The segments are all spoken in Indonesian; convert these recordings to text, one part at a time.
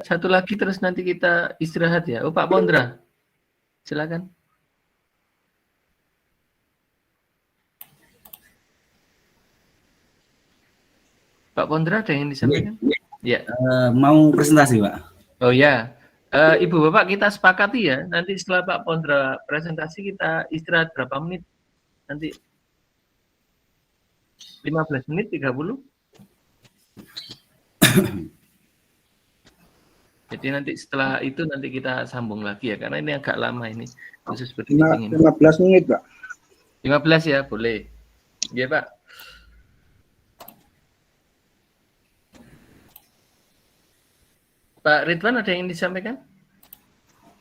satu lagi terus nanti kita istirahat ya. Oh, Pak Pondra, silakan. Pak Pondra ada yang disampaikan? Ya. Mau presentasi, Pak. Oh ya, Ibu Bapak kita sepakati ya. Nanti setelah Pak Pondra presentasi kita istirahat berapa menit? Nanti 15 menit, 30. Jadi nanti setelah itu nanti kita sambung lagi ya, karena ini agak lama ini khusus bermeeting ini. 15 menit, Pak. 15 ya, boleh. Iya, Pak. Pak Ridwan ada yang disampaikan?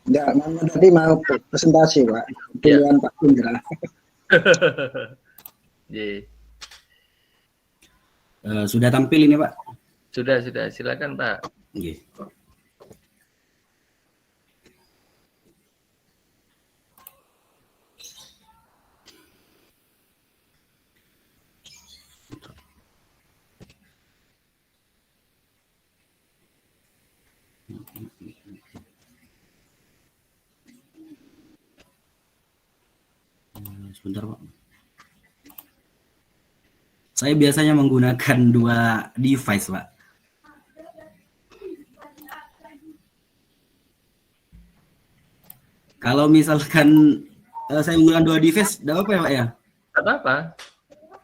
Enggak, tadi mau presentasi, Pak. Pilihan Pak Pindra. Yeah. Sudah tampil ini, Pak? Sudah. Silakan, Pak. Yeah. Sebentar, Pak. Saya biasanya menggunakan 2 device, Pak. Kalau misalkan saya menggunakan 2 device, tidak apa ya, Pak ya? Tidak apa-apa.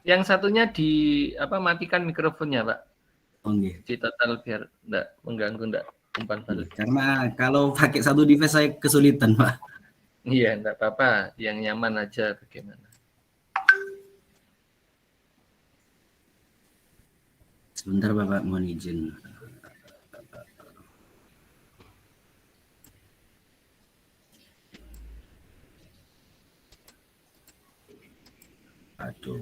Yang satunya matikan mikrofonnya, Pak. Okay. Di total biar tidak mengganggu, tidak umpan balik. Karena kalau pakai 1 device saya kesulitan, Pak. Iya, tidak apa-apa. Yang nyaman aja bagaimana. Sebentar, Bapak, mohon izin. Aduh.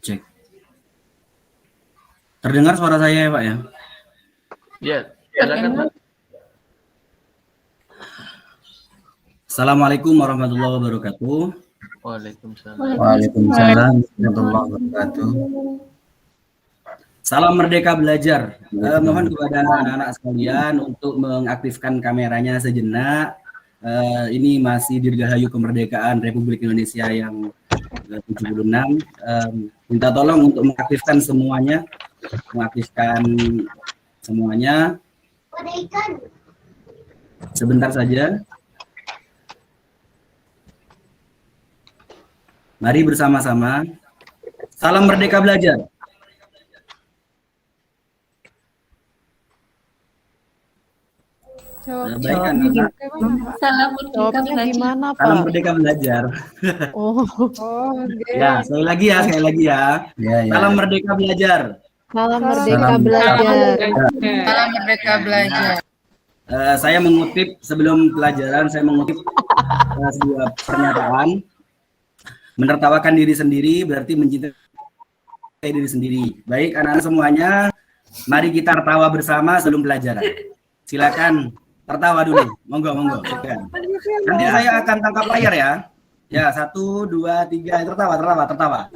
Cek. Terdengar suara saya ya, Pak ya? Ya, silakan, Pak. Assalamualaikum warahmatullahi wabarakatuh. Waalaikumsalam. Waalaikumsalam warahmatullahi wabarakatuh. Salam Merdeka Belajar. Mohon kepada anak-anak sekalian untuk mengaktifkan kameranya sejenak. Ini masih Dirgahayu Kemerdekaan Republik Indonesia yang 76. Minta tolong untuk mengaktifkan semuanya. Sebentar saja. Mari bersama-sama. Salam Merdeka Belajar. Baik anak-anak. Salam Merdeka Belajar. Salam Merdeka Belajar. Okay. Ya, sekali lagi ya. Salam Merdeka Belajar. Salam Merdeka Belajar. Salam Merdeka Belajar. Saya mengutip sebelum pelajaran, sebuah pernyataan. Menertawakan diri sendiri berarti mencintai diri sendiri. Baik anak-anak semuanya, mari kita tertawa bersama sebelum pelajaran. Silakan tertawa dulu, monggo. Silakan. Nanti saya akan tangkap layar ya. Ya, 1, 2, 3, tertawa.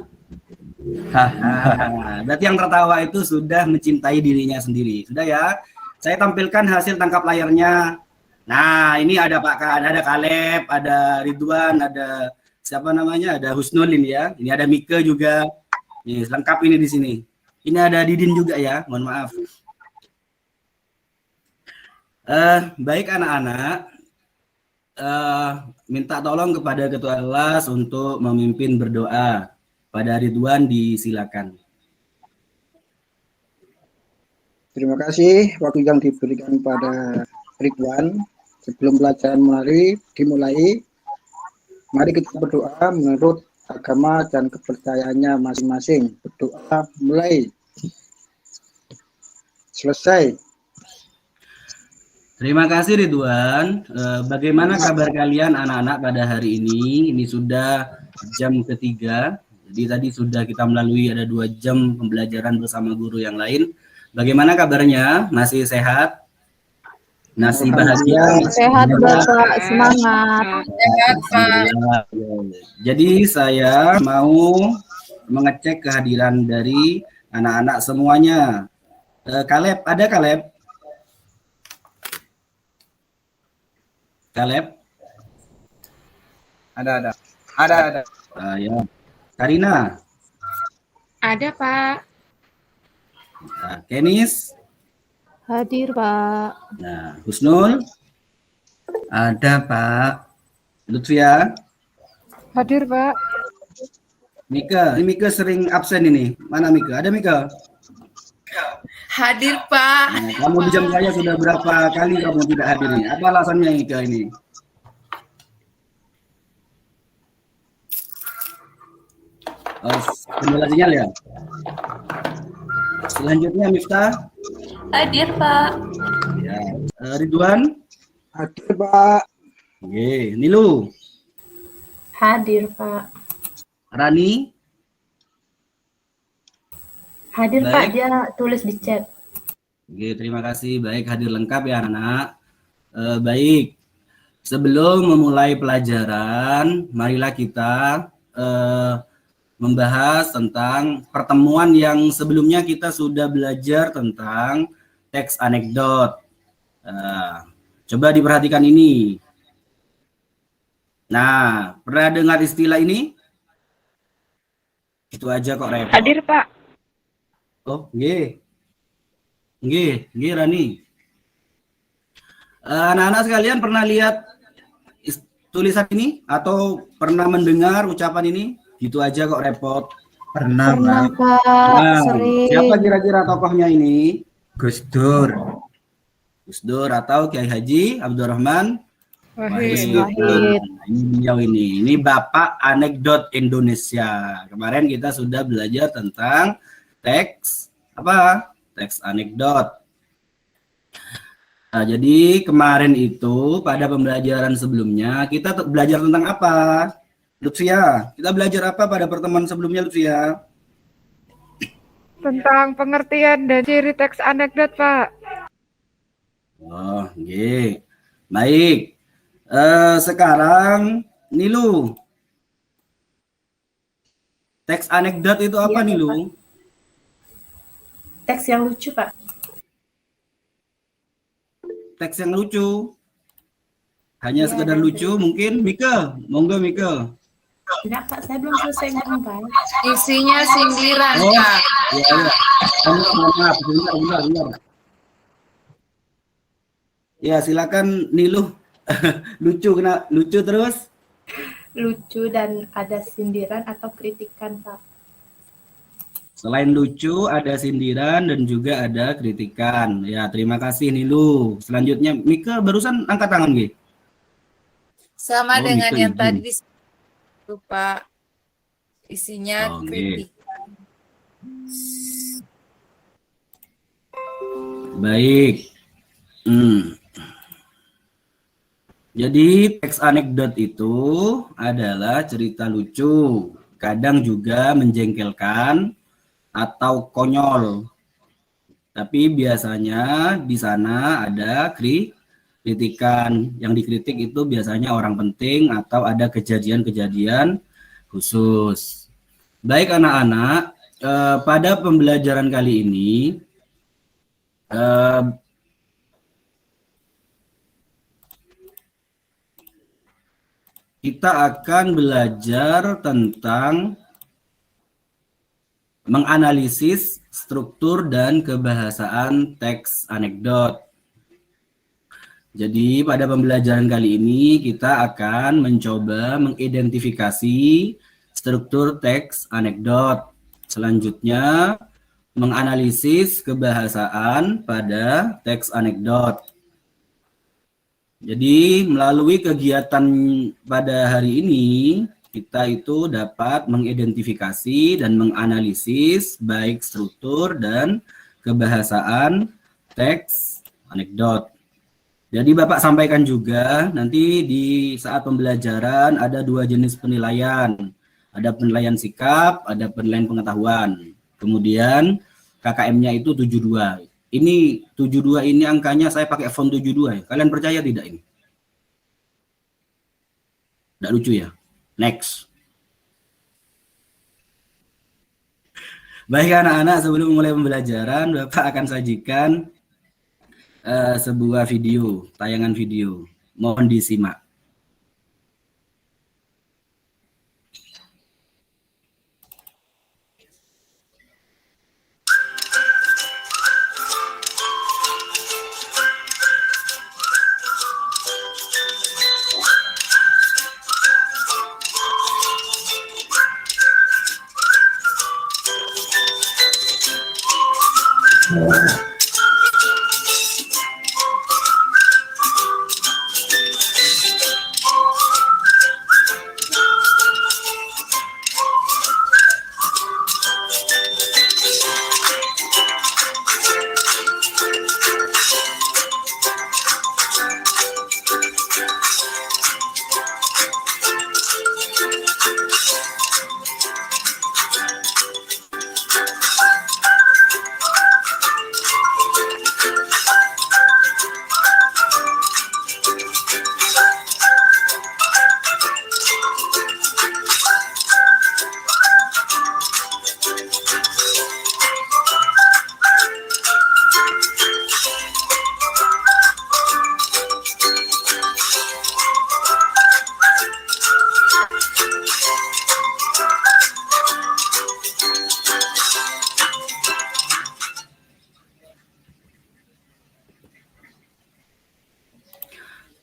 Berarti yang tertawa itu sudah mencintai dirinya sendiri. Sudah ya. Saya tampilkan hasil tangkap layarnya. Nah, ini ada Pak Kan, ada Kaleb, ada Ridwan, ada siapa namanya? Ada Husnulin ya. Ini ada Mika juga. Nih, lengkap ini di sini. Ini ada Didin juga ya. Mohon maaf. Baik anak-anak. minta tolong kepada ketua kelas untuk memimpin berdoa. Pada Ridwan disilakan. Terima kasih waktu yang diberikan pada Ridwan. Sebelum pelajaran dimulai, mari kita berdoa menurut agama dan kepercayaannya masing-masing. Berdoa mulai. Selesai. Terima kasih Ridwan. Bagaimana kabar kalian anak-anak pada hari ini? Ini sudah jam ketiga. Jadi tadi sudah kita melalui ada 2 jam pembelajaran bersama guru yang lain. Bagaimana kabarnya? Masih sehat? Masih bahagia? Sehat Bapak, semangat. Sehat, Pak. Jadi saya mau mengecek kehadiran dari anak-anak semuanya. Kaleb, ada Kaleb? Kaleb? Ada. Ya. Karina? Ada, Pak. Nah, Kenis? Hadir Pak. Nah, Husnul? Ada, Pak. Lutfia? Hadir Pak. Mika? Ini Mika sering absen ini. Mana Mika? Ada Mika? Hadir, Pak. Nah, kamu di jam saya sudah berapa kali kamu tidak hadir ini? Apa alasannya Mika ini? Oh, kendala sinyal ya? Selanjutnya Miftah? Hadir, Pak. Ya. Ridwan? Hadir, Pak. Oke, Nilu? Hadir, Pak. Rani? Hadir, Baik. Pak. Dia tulis di chat. Oke, terima kasih. Baik, hadir lengkap ya anak-anak. Baik, sebelum memulai pelajaran, marilah kita membahas tentang pertemuan yang sebelumnya kita sudah belajar tentang teks anekdot. Coba diperhatikan ini. Nah, pernah dengar istilah ini? Itu aja kok repot. Hadir, Pak. Oh, nggih. Nggih, Rani. Anak-anak sekalian pernah lihat tulisan ini atau pernah mendengar ucapan ini? Gitu aja kok repot. Pernah, Pernah Pak. Pak, Nah, sering. siapa kira-kira tokohnya ini? Gus Dur. Gus Dur atau Kiai Haji Abdurrahman Wahid. Wahid. Nah, ini beliau ini. Ini Bapak Anekdot Indonesia. Kemarin kita sudah belajar tentang teks apa? Teks anekdot. Nah, jadi kemarin itu pada pembelajaran sebelumnya kita belajar tentang apa? Lutfia, kita belajar apa pada pertemuan sebelumnya, Lutfia? Tentang pengertian dan ciri teks anekdot, Pak. Oh, oke. Baik. Sekarang Nilu. Teks anekdot itu apa, Iya, Nilu? Teks yang lucu, Pak. Teks yang lucu. Hanya Iya, sekedar dan lucu mungkin. Mika, monggo Mika. Enggak, Pak. Saya belum selesai ngomong, Pak. Isinya sindiran, Oh, Pak. ya. Maaf. Bentar. Ya, silakan Nilu. Lucu terus. Lucu dan ada sindiran atau kritikan, Pak. Selain lucu, ada sindiran dan juga ada kritikan. Ya, terima kasih Nilu. Selanjutnya, Mika barusan angkat tangan, Gi. Sama Oh, dengan gitu, yang izin. tadi di Pak. Isinya Oke. kritik. Baik. Jadi teks anekdot itu adalah cerita lucu, kadang juga menjengkelkan atau konyol. Tapi biasanya di sana ada kritikan. Yang dikritik itu biasanya orang penting atau ada kejadian-kejadian khusus. Baik anak-anak, pada pembelajaran kali ini kita akan belajar tentang menganalisis struktur dan kebahasaan teks anekdot. Jadi pada pembelajaran kali ini kita akan mencoba mengidentifikasi struktur teks anekdot. Selanjutnya menganalisis kebahasaan pada teks anekdot. Jadi melalui kegiatan pada hari ini kita itu dapat mengidentifikasi dan menganalisis baik struktur dan kebahasaan teks anekdot. Jadi Bapak sampaikan juga nanti di saat pembelajaran ada 2 jenis penilaian. Ada penilaian sikap, ada penilaian pengetahuan. Kemudian KKM-nya itu 72. Ini 72 ini angkanya saya pakai font 72 ya. Kalian percaya tidak ini? Tidak lucu ya? Next. Baik anak-anak, sebelum mulai pembelajaran, Bapak akan sajikan sebuah video, tayangan video. Mohon disimak.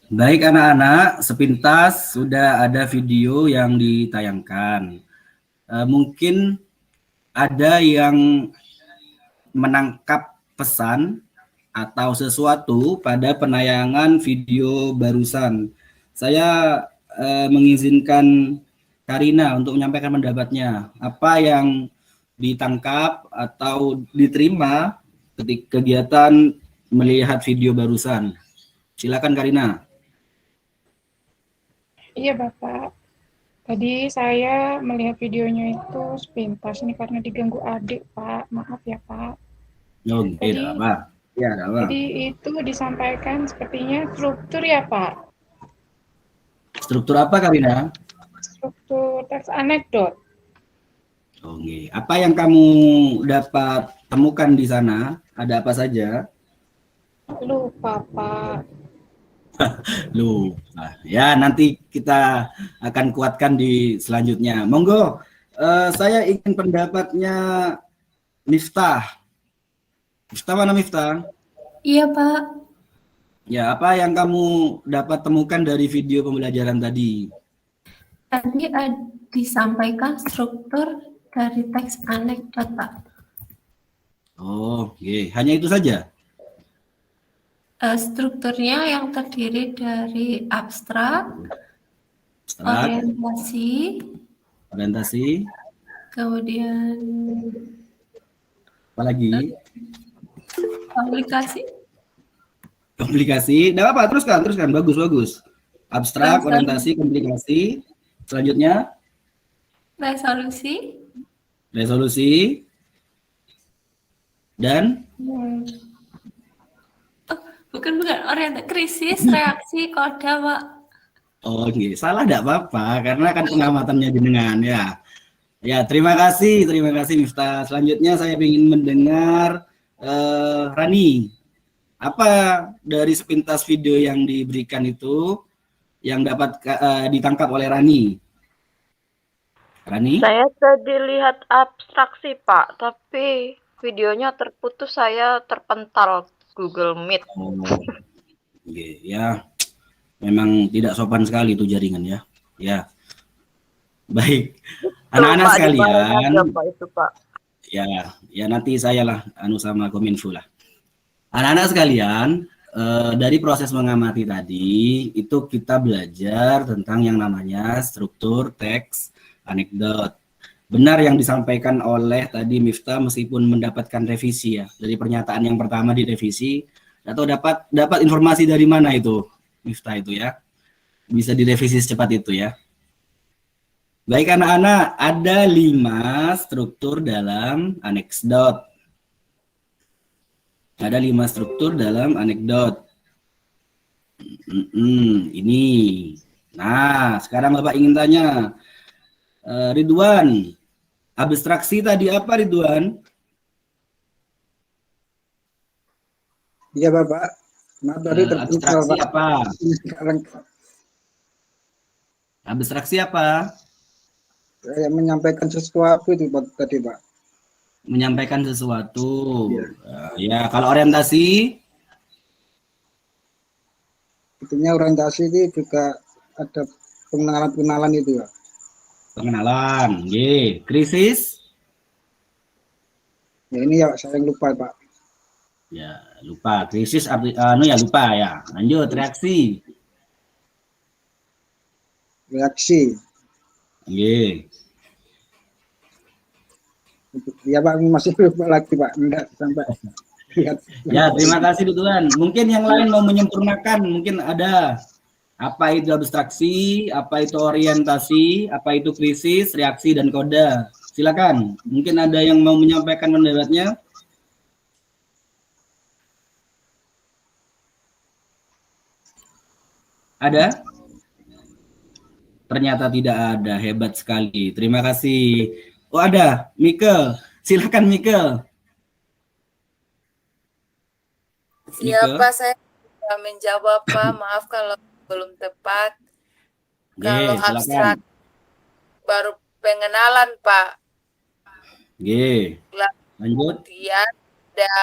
Baik anak-anak, sepintas sudah ada video yang ditayangkan. Mungkin ada yang menangkap pesan atau sesuatu pada penayangan video barusan. Saya mengizinkan Karina untuk menyampaikan pendapatnya. Apa yang ditangkap atau diterima ketika kegiatan melihat video barusan? Silakan Karina. Iya Bapak. Tadi saya melihat videonya itu sepintas nih karena diganggu adik Pak. Maaf ya Pak. Oh, tidak apa. Ya, tidak apa. Jadi itu disampaikan sepertinya struktur ya Pak. Struktur apa Karina? Struktur teks anekdot. Oke. Apa yang kamu dapat temukan di sana? Ada apa saja? Lupa Pak. Lupa. Ya, nanti kita akan kuatkan di selanjutnya. Monggo, saya ingin pendapatnya Miftah. Miftah mana Miftah? Iya, Pak. Ya, apa yang kamu dapat temukan dari video pembelajaran tadi? Tadi disampaikan struktur dari teks anekdot, Pak. Oh, oke. Hanya itu saja? Strukturnya yang terdiri dari abstrak, orientasi, kemudian apa lagi? Komplikasi. Tidak apa, teruskan. Bagus. Abstrak, orientasi, komplikasi. Selanjutnya? Resolusi. Dan? Bukan orientasi, krisis, reaksi, koda, Pak. Oh, okay. Salah tidak apa-apa, karena kan pengamatannya jenengan ya. Ya, terima kasih Miftah. Selanjutnya saya ingin mendengar Rani. Apa dari sepintas video yang diberikan itu yang dapat ditangkap oleh Rani? Rani? Saya tadi lihat abstraksi, Pak, tapi videonya terputus, saya terpental Google Meet. Oh. Oke, ya memang tidak sopan sekali itu jaringan ya. Ya. Baik. Anak-anak sekalian, Pak itu Pak. ya nanti saya lah sama Kominfo lah. Anak-anak sekalian, dari proses mengamati tadi itu kita belajar tentang yang namanya struktur teks anekdot. Benar yang disampaikan oleh tadi Miftah, meskipun mendapatkan revisi ya dari pernyataan yang pertama direvisi, atau dapat informasi dari mana itu Miftah itu ya, bisa direvisi secepat itu ya. Baik anak-anak, ada 5 struktur dalam anekdot. Ada 5 struktur dalam anekdot. Ini. Nah, sekarang Bapak ingin tanya, Ridwan, abstraksi tadi apa Ridwan? Iya Bapak. Maaf tadi Abstraksi Pak. apa? Sekarang Abstraksi apa? saya menyampaikan sesuatu itu tadi Pak. Menyampaikan sesuatu. Ya, kalau orientasi? Itunya orientasi itu juga ada pengenalan-pengenalan itu ya. Pengenalan. Krisis? Ya ini ya saya yang lupa Pak. Ya, lupa. Krisis ya lupa ya. Lanjut, reaksi. Reaksi. Ya Pak, masih lupa lagi Pak. Enggak sampai lihat. Ya, terima kasih Ridwan. Mungkin yang lain mau menyempurnakan, mungkin ada. Apa itu abstraksi, apa itu orientasi, apa itu krisis, reaksi, dan koda. Silakan. Mungkin ada yang mau menyampaikan pendapatnya. Ada? Ternyata tidak ada. Hebat sekali. Terima kasih. Oh ada, Mikel. Silakan Mikel. Siapa saya tidak menjawab Pak, maaf kalau belum tepat. Kalau silakan. abstrak baru pengenalan Pak. Lanjut. Kemudian ada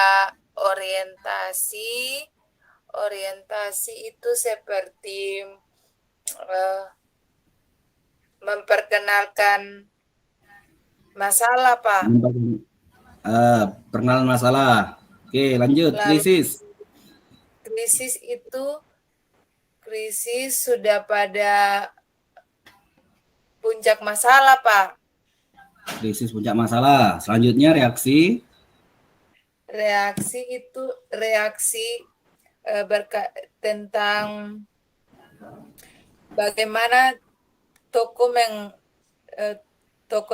orientasi. Orientasi itu seperti memperkenalkan masalah Pak. Perkenalan masalah. Lanjut. Krisis. Krisis sudah pada puncak masalah Pak. Krisis puncak masalah. Selanjutnya reaksi. Reaksi itu tentang bagaimana tokoh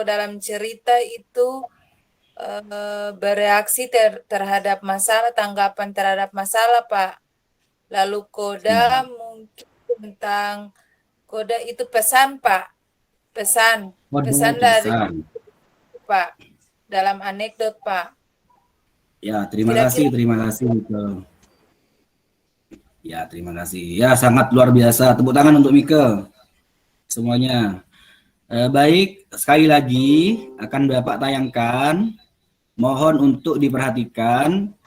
dalam cerita itu bereaksi terhadap masalah, tanggapan terhadap masalah Pak. Lalu koda mungkin tentang koda itu pesan Pak. Pesan dari Pak dalam anekdot Pak. Ya, terima kasih. Ya, terima kasih. Ya, sangat luar biasa. Tepuk tangan untuk Mikel. Semuanya. Baik, sekali lagi akan Bapak tayangkan. Mohon untuk diperhatikan.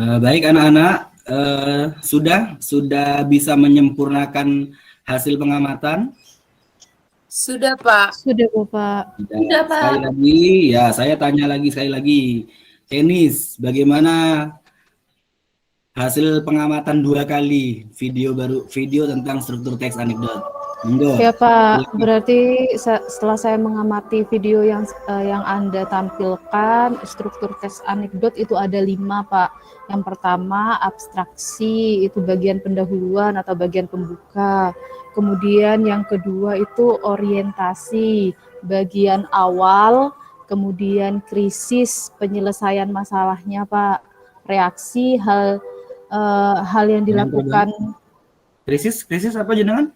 Baik anak-anak, sudah bisa menyempurnakan hasil pengamatan? Sudah, Pak. Sudah, Bapak. Sudah, Pak. Sekali lagi, ya saya tanya lagi sekali lagi. Kenis, bagaimana hasil pengamatan 2 kali video tentang struktur teks anekdot? Monggo. Ya Pak, berarti setelah saya mengamati video yang Anda tampilkan, struktur teks anekdot itu ada 5 Pak. Yang pertama abstraksi, itu bagian pendahuluan atau bagian pembuka. Kemudian yang kedua itu orientasi, bagian awal. Kemudian krisis, penyelesaian masalahnya Pak. Reaksi, hal yang dilakukan. Krisis apa jenengan?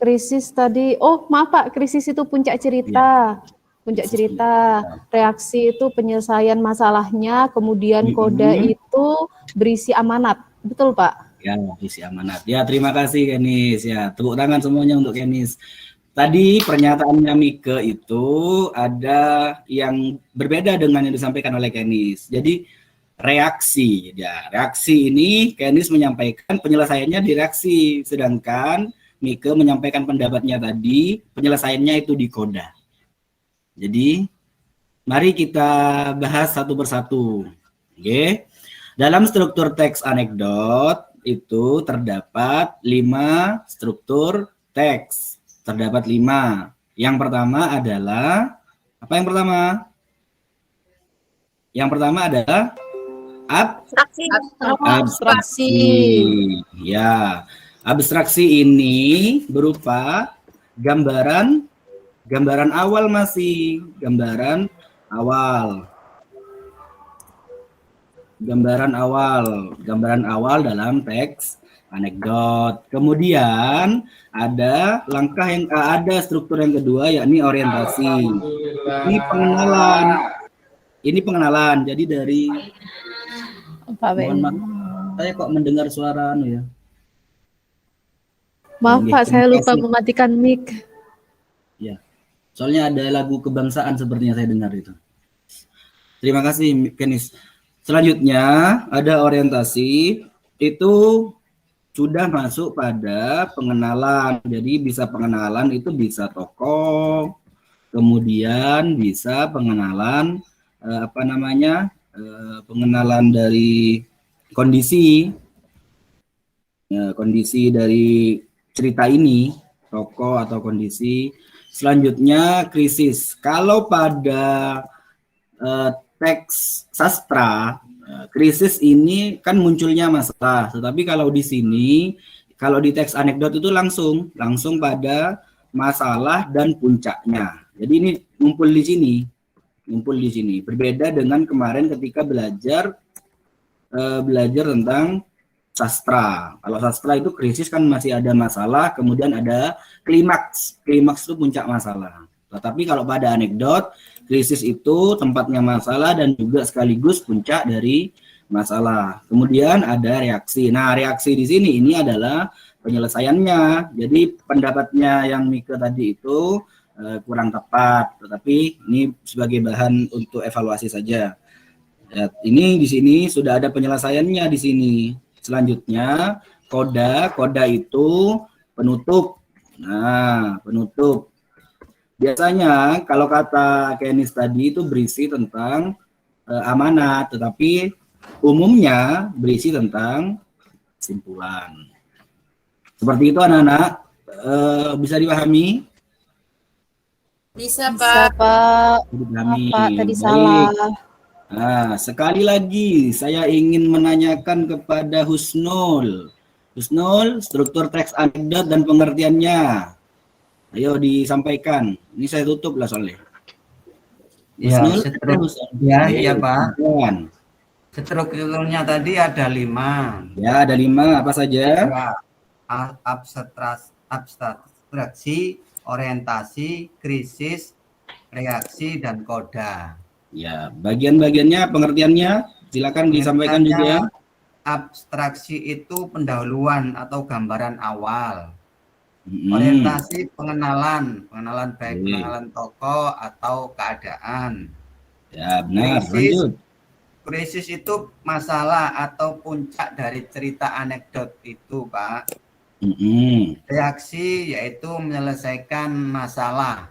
Krisis tadi, oh maaf Pak, krisis itu puncak cerita. Puncak cerita, reaksi itu penyelesaian masalahnya, kemudian koda itu berisi amanat. Betul Pak? Ya, berisi amanat. Ya, terima kasih Kenis. Ya, tepuk tangan semuanya untuk Kenis. Tadi pernyataannya Mike itu ada yang berbeda dengan yang disampaikan oleh Kenis. Jadi reaksi, ya reaksi ini Kenis menyampaikan penyelesaiannya di reaksi, sedangkan Mike menyampaikan pendapatnya tadi, penyelesaiannya itu di koda. Jadi, mari kita bahas satu persatu. Oke. Dalam struktur teks anekdot itu terdapat 5 struktur teks. Terdapat 5. Yang pertama adalah, apa yang pertama? Yang pertama adalah abstraksi. Ya. Abstraksi ini berupa gambaran awal masih, gambaran awal dalam teks anekdot. Kemudian ada struktur yang kedua yakni orientasi. Ini pengenalan. Jadi dari mohon maaf, saya kok mendengar suara ya. Maaf Pak, saya lupa mematikan mic. Ya, soalnya ada lagu kebangsaan sepertinya saya dengar itu. Terima kasih Kenis. Selanjutnya ada orientasi, itu sudah masuk pada pengenalan. Jadi bisa pengenalan itu bisa tokoh, kemudian bisa pengenalan pengenalan dari kondisi dari cerita ini, tokoh atau kondisi. Selanjutnya krisis. Kalau pada teks sastra, krisis ini kan munculnya masalah. Tetapi kalau di sini, kalau di teks anekdot itu langsung pada masalah dan puncaknya. Jadi ini ngumpul di sini. Berbeda dengan kemarin ketika belajar tentang sastra. Kalau sastra itu krisis kan masih ada masalah, kemudian ada klimaks. Klimaks itu puncak masalah. Tetapi kalau pada anekdot, krisis itu tempatnya masalah dan juga sekaligus puncak dari masalah. Kemudian ada reaksi. Nah, reaksi di sini ini adalah penyelesaiannya. Jadi pendapatnya yang Mike tadi itu kurang tepat, tetapi ini sebagai bahan untuk evaluasi saja. Ya, ini di sini sudah ada penyelesaiannya di sini. Selanjutnya, koda itu penutup. Nah, penutup. Biasanya kalau kata Kenis tadi itu berisi tentang amanat, tetapi umumnya berisi tentang kesimpulan. Seperti itu anak-anak, bisa dipahami? Bisa, Pak. Pak. Pak, tadi salah. Nah, sekali lagi saya ingin menanyakan kepada Husnul. Husnul, struktur teks anekdot dan pengertiannya. Ayo disampaikan. Ini saya tutup lah soalnya. Ya, ya Pak. Dan. Strukturnya tadi ada 5. Ya, ada 5. Apa saja? Abstraksi, orientasi, krisis, reaksi, dan koda. Ya, bagian-bagiannya, pengertiannya, silakan disampaikan juga. Abstraksi itu pendahuluan atau gambaran awal. Orientasi pengenalan baik pengenalan tokoh atau keadaan. Ya, benar. Lanjut. Krisis itu masalah atau puncak dari cerita anekdot itu, Pak. Reaksi yaitu menyelesaikan masalah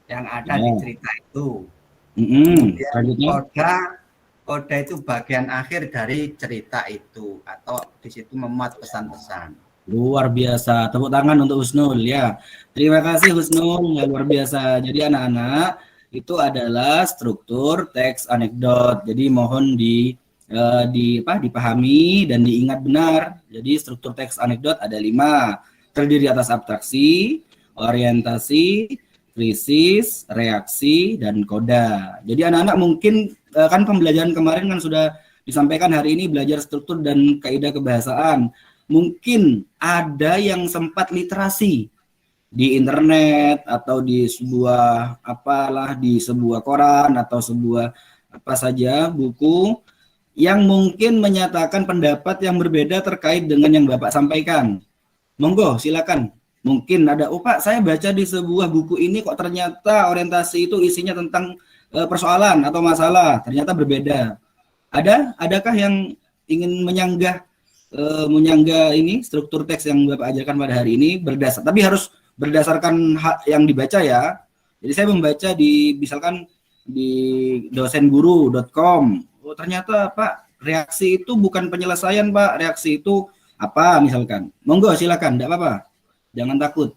yang ada di cerita itu. Kemudian koda itu bagian akhir dari cerita itu, atau di situ memuat pesan-pesan. Luar biasa, tepuk tangan untuk Husnul ya. Terima kasih Husnul, ya, luar biasa. Jadi anak-anak, itu adalah struktur teks anekdot. Jadi mohon dipahami dan diingat benar. Jadi struktur teks anekdot ada 5, terdiri atas abstraksi, orientasi, krisis, reaksi, dan koda. Jadi anak-anak mungkin kan pembelajaran kemarin kan sudah disampaikan, hari ini belajar struktur dan kaidah kebahasaan. Mungkin ada yang sempat literasi di internet atau di sebuah di sebuah koran atau sebuah apa saja buku yang mungkin menyatakan pendapat yang berbeda terkait dengan yang Bapak sampaikan. Monggo silakan. Mungkin ada, oh Pak, saya baca di sebuah buku ini kok ternyata orientasi itu isinya tentang persoalan atau masalah, ternyata berbeda. Adakah yang ingin menyanggah ini struktur teks yang Bapak ajarkan pada hari ini tapi harus berdasarkan yang dibaca ya. Jadi saya membaca misalkan di dosenguru.com. Oh ternyata Pak, reaksi itu bukan penyelesaian Pak, reaksi itu apa misalkan. Monggo silakan, enggak apa-apa. Jangan takut.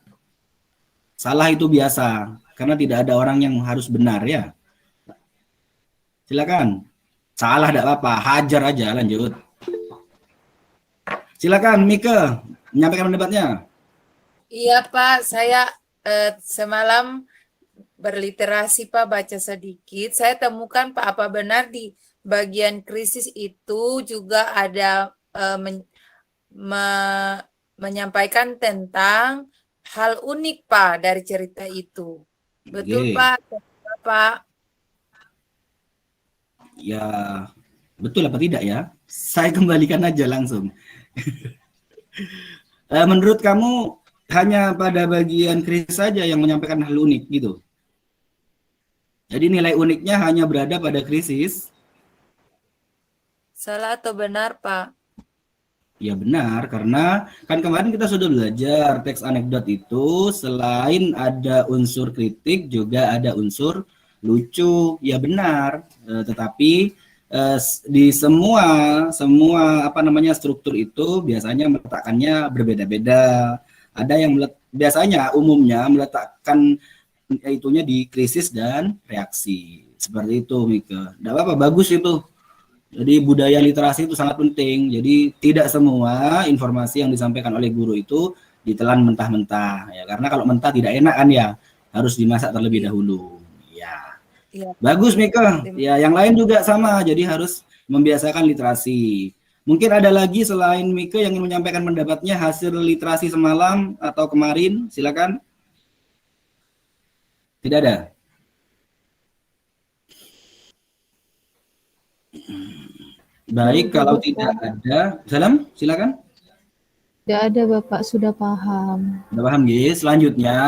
Salah itu biasa, karena tidak ada orang yang harus benar ya. Silakan. Salah enggak apa-apa, hajar aja, lanjut. Silakan Mika, menyampaikan pendapatnya. Iya Pak, saya semalam berliterasi Pak, baca sedikit. Saya temukan Pak, apa benar di bagian krisis itu juga ada menyampaikan tentang hal unik Pak dari cerita itu. Betul Pak? Pak? Ya, betul apa tidak ya? Saya kembalikan aja langsung. Menurut kamu hanya pada bagian krisis saja yang menyampaikan hal unik gitu? Jadi nilai uniknya hanya berada pada krisis? Salah atau benar Pak? Ya benar, karena kan kemarin kita sudah belajar teks anekdot itu selain ada unsur kritik juga ada unsur lucu. Ya benar, tetapi di semua struktur itu biasanya meletakkannya berbeda-beda. Ada yang biasanya umumnya meletakkan itunya di krisis dan reaksi. Seperti itu Mika. Enggak apa-apa, bagus itu. Jadi budaya literasi itu sangat penting. Jadi tidak semua informasi yang disampaikan oleh guru itu ditelan mentah-mentah ya, karena kalau mentah tidak enak kan ya, harus dimasak terlebih dahulu. Ya. Bagus Mika. Ya, yang lain juga sama. Jadi harus membiasakan literasi. Mungkin ada lagi selain Mika yang ingin menyampaikan pendapatnya hasil literasi semalam atau kemarin, silakan. Tidak ada. Baik, kalau tidak ada, salam, silakan. Tidak ada Bapak, sudah paham. Sudah paham, guys. Selanjutnya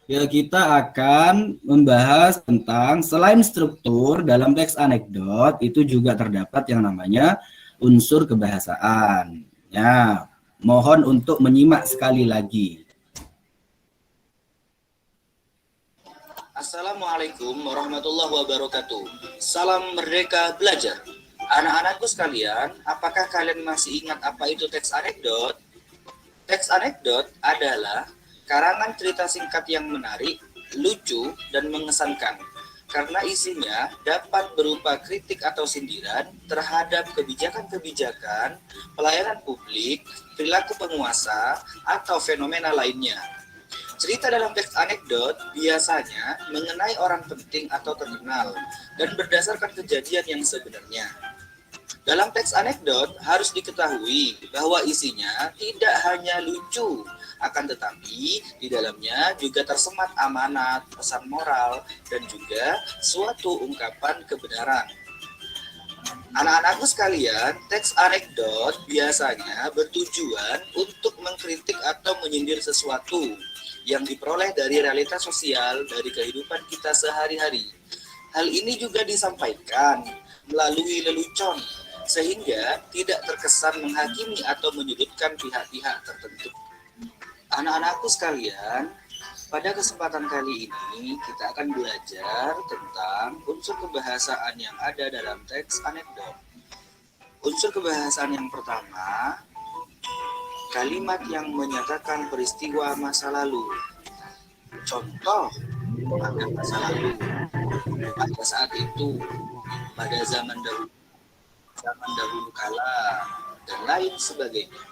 ya, kita akan membahas tentang selain struktur dalam teks anekdot itu juga terdapat yang namanya unsur kebahasaan. Ya, mohon untuk menyimak sekali lagi. Assalamualaikum warahmatullahi wabarakatuh. Salam merdeka belajar. Anak-anakku sekalian, apakah kalian masih ingat apa itu teks anekdot? Teks anekdot adalah karangan cerita singkat yang menarik, lucu, dan mengesankan. Karena isinya dapat berupa kritik atau sindiran terhadap kebijakan-kebijakan, pelayanan publik, perilaku penguasa, atau fenomena lainnya. Cerita dalam teks anekdot biasanya mengenai orang penting atau terkenal dan berdasarkan kejadian yang sebenarnya. Dalam teks anekdot harus diketahui bahwa isinya tidak hanya lucu, akan tetapi di dalamnya juga tersemat amanat, pesan moral, dan juga suatu ungkapan kebenaran. Anak-anakku sekalian, teks anekdot biasanya bertujuan untuk mengkritik atau menyindir sesuatu yang diperoleh dari realitas sosial dari kehidupan kita sehari-hari. Hal ini juga disampaikan melalui lelucon sehingga tidak terkesan menghakimi atau menyudutkan pihak-pihak tertentu. Anak-anakku sekalian, pada kesempatan kali ini kita akan belajar tentang unsur kebahasaan yang ada dalam teks anekdot. Unsur kebahasaan yang pertama, kalimat yang menyatakan peristiwa masa lalu. Contoh pada masa lalu, pada saat itu, pada zaman dahulu kala, dan lain sebagainya.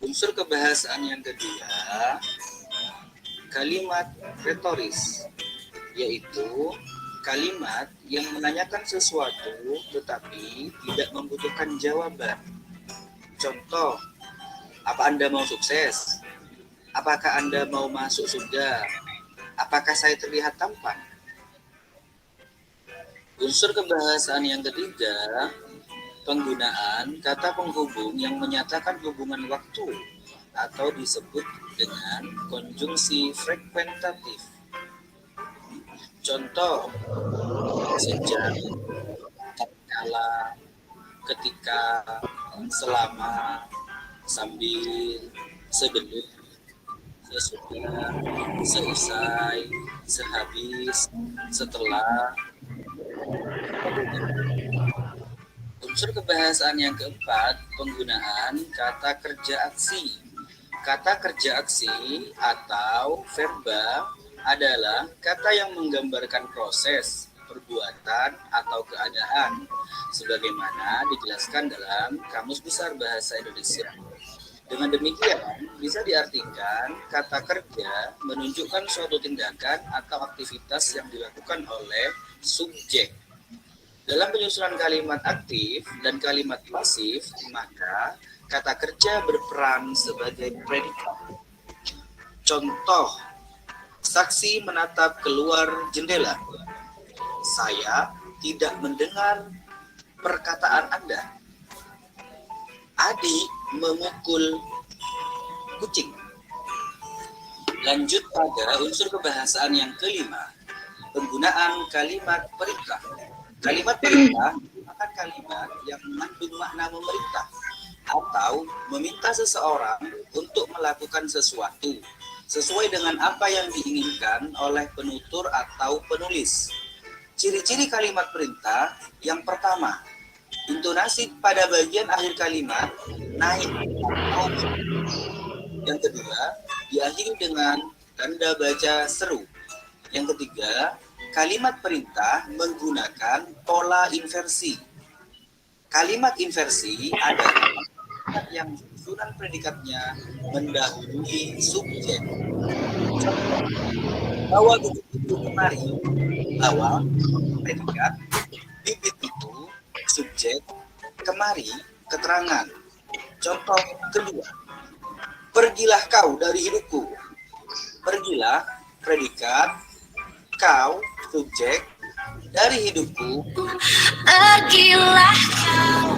Unsur kebahasaan yang kedua, kalimat retoris, yaitu kalimat yang menanyakan sesuatu tetapi tidak membutuhkan jawaban. Contoh, apa Anda mau sukses? Apakah Anda mau masuk surga? Apakah saya terlihat tampan? Unsur kebahasaan yang ketiga, penggunaan kata penghubung yang menyatakan hubungan waktu atau disebut dengan konjungsi frekuentatif. Contoh, sejak, tatkala, ketika, selama, sambil, sebelum, sesudah, seusai, sehabis, setelah. Unsur kebahasaan yang keempat, penggunaan kata kerja aksi. Kata kerja aksi atau verba adalah kata yang menggambarkan proses, perbuatan, atau keadaan, sebagaimana dijelaskan dalam Kamus Besar Bahasa Indonesia. Dengan demikian, bisa diartikan kata kerja menunjukkan suatu tindakan atau aktivitas yang dilakukan oleh subjek. Dalam penyusunan kalimat aktif dan kalimat pasif, maka kata kerja berperan sebagai predikat. Contoh, saksi menatap keluar jendela. Saya tidak mendengar perkataan Anda. Adik memukul kucing. Lanjut pada unsur kebahasaan yang kelima, penggunaan kalimat perintah. Kalimat perintah merupakan kalimat yang mengandung makna memerintah atau meminta seseorang untuk melakukan sesuatu sesuai dengan apa yang diinginkan oleh penutur atau penulis. Ciri-ciri kalimat perintah yang pertama, intonasi pada bagian akhir kalimat naik atau yang kedua, diakhiri dengan tanda baca seru. Yang ketiga, kalimat perintah menggunakan pola inversi. Kalimat inversi adalah kalimat yang susunan predikatnya mendahului subjek. Bawa bibit itu kemari. Bawa predikat, bibit itu subjek, kemari keterangan. Contoh kedua, pergilah kau dari hidupku. Pergilah predikat, kau subjek, dari hidupku. Pergilah kau,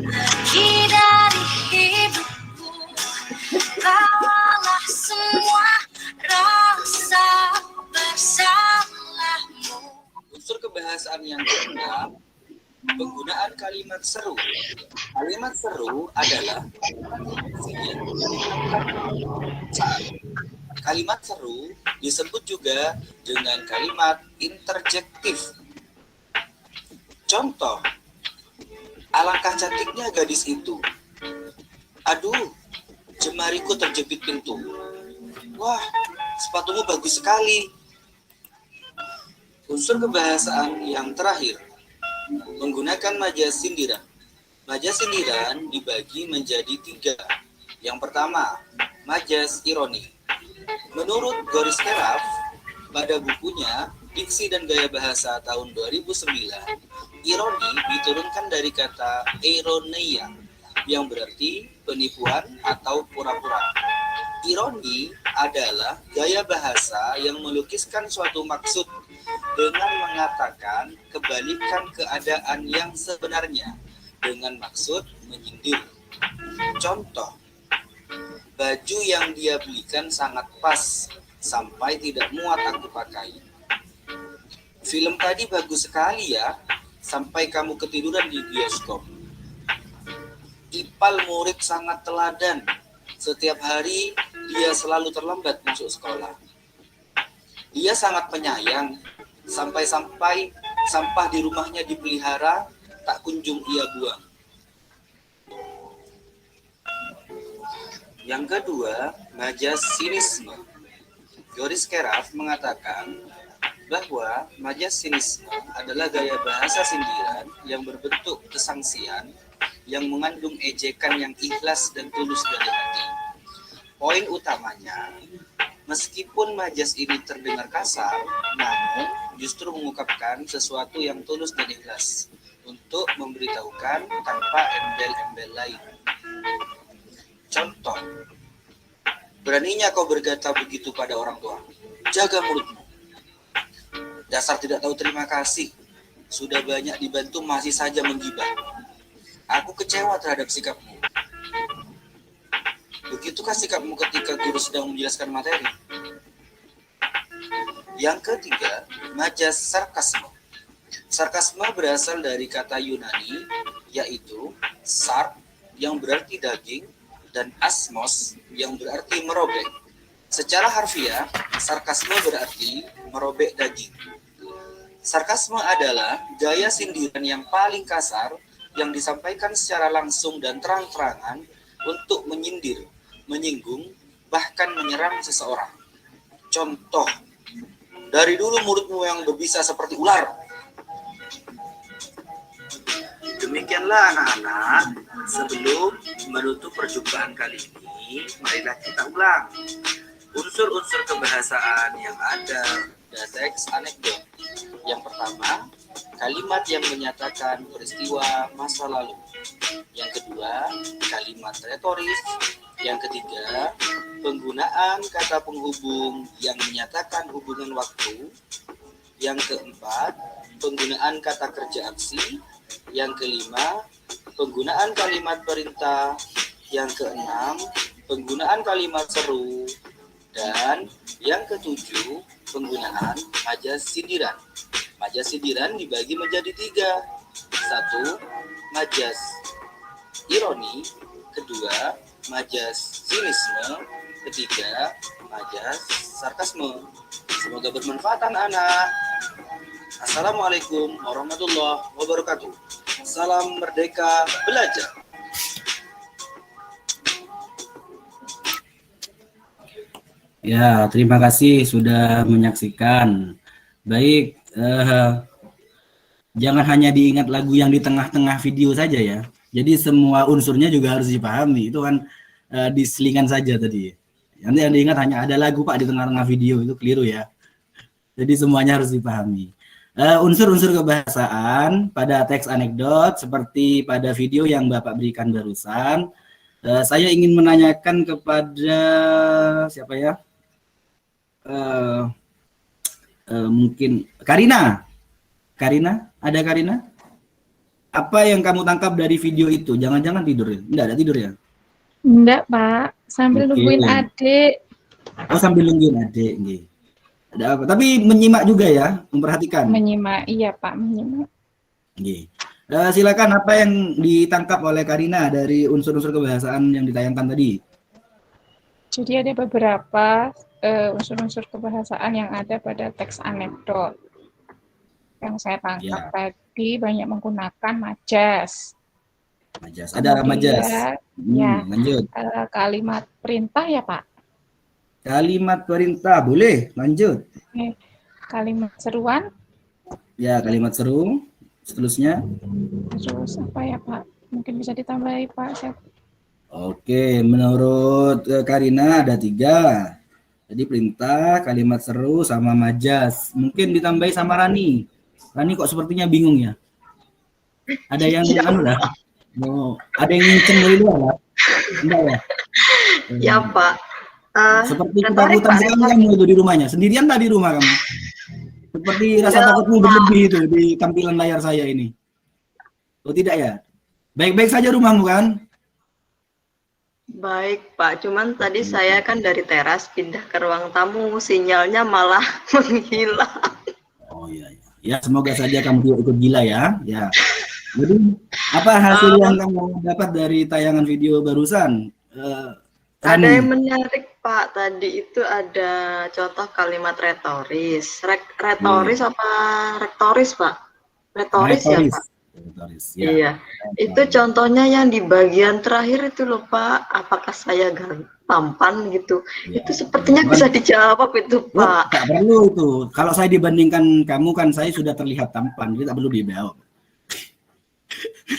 pergi dari hidupku. Bawalah semua rasa bersalahmu. Unsur kebahasaan yang keenam, penggunaan kalimat seru. Kalimat seru adalah kalimat seru disebut juga dengan kalimat interjektif. Contoh, alangkah cantiknya gadis itu. Aduh, jemariku terjepit pintu. Wah, sepatumu bagus sekali. Unsur kebahasaan yang terakhir, menggunakan majas sindiran. Majas sindiran dibagi menjadi 3. Yang pertama, majas ironi. Menurut Goris Keraf, pada bukunya Diksi dan Gaya Bahasa tahun 2009, ironi diturunkan dari kata ironia, yang berarti penipuan atau pura-pura. Ironi adalah gaya bahasa yang melukiskan suatu maksud dengan mengatakan kebalikan keadaan yang sebenarnya dengan maksud menyindir. Contoh, baju yang dia belikan sangat pas sampai tidak muat aku pakai. Film tadi bagus sekali ya. sampai kamu ketiduran di bioskop. Ipal murid sangat teladan. Setiap hari dia selalu terlambat masuk sekolah. Ia sangat penyayang, sampai-sampai sampah di rumahnya dipelihara, tak kunjung ia buang. Yang kedua, majas sinisme. Joris Keraf mengatakan bahwa majas sinisme adalah gaya bahasa sindiran yang berbentuk kesangsian yang mengandung ejekan yang ikhlas dan tulus dari hati. Poin utamanya, meskipun majas ini terdengar kasar, namun justru mengungkapkan sesuatu yang tulus dan ikhlas untuk memberitahukan tanpa embel-embel lain. Contoh, beraninya kau berkata begitu pada orang tua. Jaga mulutmu. Dasar tidak tahu terima kasih. Sudah banyak dibantu masih saja menggibah. Aku kecewa terhadap sikapmu. Begitukah sikapmu ketika guru sedang menjelaskan materi? Yang ketiga, majas sarkasme. Sarkasme berasal dari kata Yunani, yaitu sark yang berarti daging dan asmos yang berarti merobek. Secara harfiah, sarkasme berarti merobek daging. Sarkasme adalah gaya sindiran yang paling kasar yang disampaikan secara langsung dan terang-terangan untuk menyindir, menyinggung, bahkan menyerang seseorang. Contoh, dari dulu mulutmu yang berbisa seperti ular. Demikianlah anak-anak, sebelum menutup perjumpaan kali ini, marilah kita ulang unsur-unsur kebahasaan yang ada pada teks anekdot. Yang pertama, kalimat yang menyatakan peristiwa masa lalu. Yang kedua, kalimat retoris. Yang ketiga, penggunaan kata penghubung yang menyatakan hubungan waktu. Yang keempat, penggunaan kata kerja aksi. Yang kelima, penggunaan kalimat perintah. Yang keenam, penggunaan kalimat seru. Dan yang ketujuh, penggunaan majas sindiran. Majas sindiran dibagi menjadi 3. 1. Majas ironi. Kedua, majas sinisme. Ketiga, majas sarkasme. Semoga bermanfaat anak-anak. Assalamualaikum warahmatullahi wabarakatuh. Salam merdeka belajar. Ya, terima kasih sudah menyaksikan. Baik, jangan hanya diingat lagu yang di tengah-tengah video saja ya. Jadi semua unsurnya juga harus dipahami. Itu kan diselingan saja tadi. Nanti yang diingat hanya ada lagu Pak di tengah-tengah video, itu keliru ya. Jadi semuanya harus dipahami. Unsur-unsur kebahasaan pada teks anekdot seperti pada video yang Bapak berikan barusan. Saya ingin menanyakan kepada siapa ya? Mungkin Karina. Karina, ada Karina? Apa yang kamu tangkap dari video itu? Jangan-jangan tidur ya? Enggak ada tidur ya? Enggak, Pak. Sambil nungguin adik. Oh, sambil nungguin adik. Nggih. Ada apa? Tapi menyimak juga ya, memperhatikan. Menyimak, iya Pak, menyimak. Nggih. Silakan, apa yang ditangkap oleh Karina dari unsur-unsur kebahasaan yang ditayangkan tadi? Jadi ada beberapa unsur-unsur kebahasaan yang ada pada teks anekdot. Yang saya tangkap tadi banyak menggunakan majas. Majas, ada majas. Ya, lanjut. Kalimat perintah ya Pak? Kalimat perintah, boleh, lanjut. Kalimat seruan? Ya, kalimat seru. Seterusnya. Terus apa ya Pak? Mungkin bisa ditambahi Pak. Oke, menurut Karina ada 3. Jadi perintah, kalimat seru, sama majas. Mungkin ditambahi sama Rani. Rani kok sepertinya bingung ya? Ada yang anu lah? Ada yang nginceng dari luar lah? Enggak ya? Ya Pak. Seperti ketakutan sekali kamu itu di rumahnya. Sendirian tak di rumah kamu? Seperti rasa takutmu berlebih itu di tampilan layar saya ini. Oh tidak ya? Baik-baik saja rumahmu kan? Baik Pak, cuman tadi saya kan dari teras pindah ke ruang tamu, sinyalnya malah menghilang. Oh iya, iya. Ya, semoga saja kamu tidak ikut gila ya. Ya. Jadi apa hasil yang kamu dapat dari tayangan video barusan? Ada yang menarik Pak, tadi itu ada contoh kalimat retoris. Retoris apa rektoris Pak? Retoris ya Pak? Retoris, ya. Iya, itu contohnya yang di bagian terakhir itu loh Pak, apakah saya tampan gitu? Ya, itu sepertinya bisa dijawab itu Pak. Tak perlu itu. Kalau saya dibandingkan kamu kan saya sudah terlihat tampan, jadi tak perlu dijawab.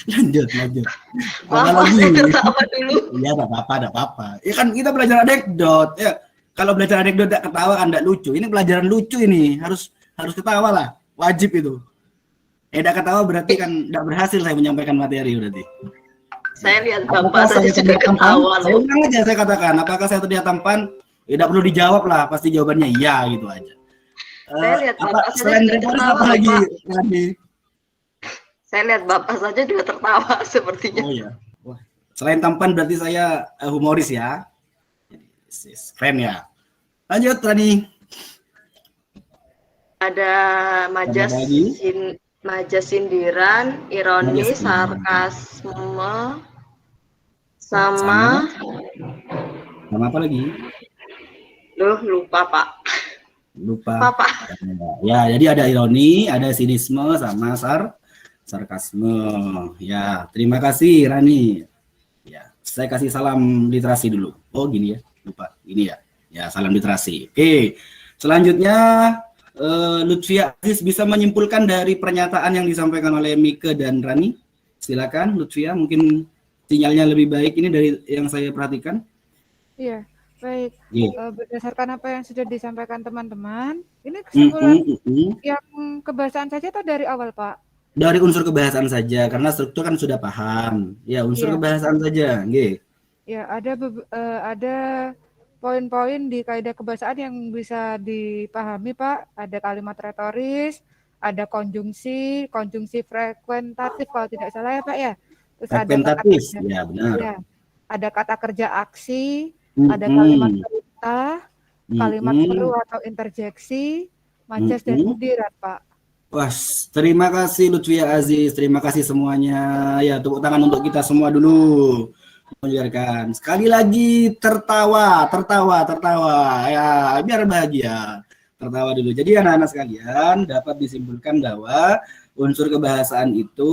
lanjut. Maaf, saya tertawa dulu. Iya, tak apa. Ya kan kita belajar anekdot. Ya, kalau belajar anekdot tak ketawa kan tak lucu. Ini pelajaran lucu ini, harus ketawa lah, wajib itu. Tak ketawa berarti kan tidak berhasil saya menyampaikan materi berarti. Saya lihat Bapak saja sudah ketawa. Saya ulang aja saya katakan, apakah saya terlihat tampan? Tidak perlu dijawab lah, pasti jawabannya iya gitu aja. Saya lihat Bapak saja sudah tertawa. Apa lagi? Saya lihat Bapak saja juga tertawa sepertinya. Oh iya. Wah. Selain tampan berarti saya humoris ya. Keren ya. Lanjut Rani. Ada majas sindiran, ironis, sarkasme, sama apa lagi? Lupa Pak. Lupa. Ya, jadi ada ironi, ada sinisme, sama sarkasme. Ya, terima kasih Rani. Ya, saya kasih salam literasi dulu. Oh gini ya, lupa. Ini ya. Ya, salam literasi. Oke. Selanjutnya Lutfia Aziz bisa menyimpulkan dari pernyataan yang disampaikan oleh Mika dan Rani. Silakan Lutfia, mungkin sinyalnya lebih baik ini dari yang saya perhatikan. Iya, baik. Berdasarkan apa yang sudah disampaikan teman-teman, ini kesimpulan yang kebahasaan saja atau dari awal, Pak? Dari unsur kebahasaan saja, karena struktur kan sudah paham. Ya, unsur kebahasaan saja. Ya, ada poin-poin di kaidah kebahasaan yang bisa dipahami, Pak. Ada kalimat retoris, ada konjungsi frekuentatif kalau tidak salah ya, Pak ya. Terus frekuentatif, ya benar. Ya, ada kata kerja aksi, ada kalimat perintah, kalimat seru atau interjeksi, majas dan sindiran, Pak. Wah, terima kasih Lutfia Aziz, terima kasih semuanya. Ya, tepuk tangan untuk kita semua dulu. Mendengarkan. Sekali lagi tertawa. Ya, biar bahagia. Tertawa dulu. Jadi anak-anak sekalian dapat disimpulkan bahwa unsur kebahasaan itu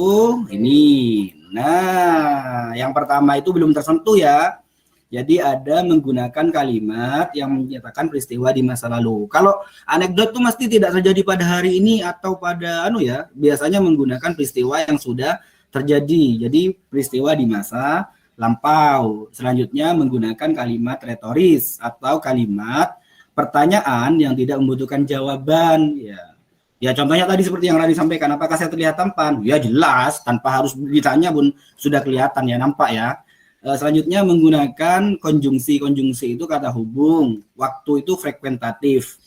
ini. Nah, yang pertama itu belum tersentuh ya. Jadi ada menggunakan kalimat yang menyatakan peristiwa di masa lalu. Kalau anekdot itu mesti tidak terjadi pada hari ini atau pada biasanya menggunakan peristiwa yang sudah terjadi. Jadi peristiwa di masa lampau. Selanjutnya menggunakan kalimat retoris atau kalimat pertanyaan yang tidak membutuhkan jawaban. Ya contohnya tadi seperti yang Rani sampaikan, apakah saya terlihat tampan? Ya jelas, tanpa harus ditanya pun sudah kelihatan ya, nampak ya. Selanjutnya menggunakan konjungsi itu kata hubung. Waktu itu frekuentatif.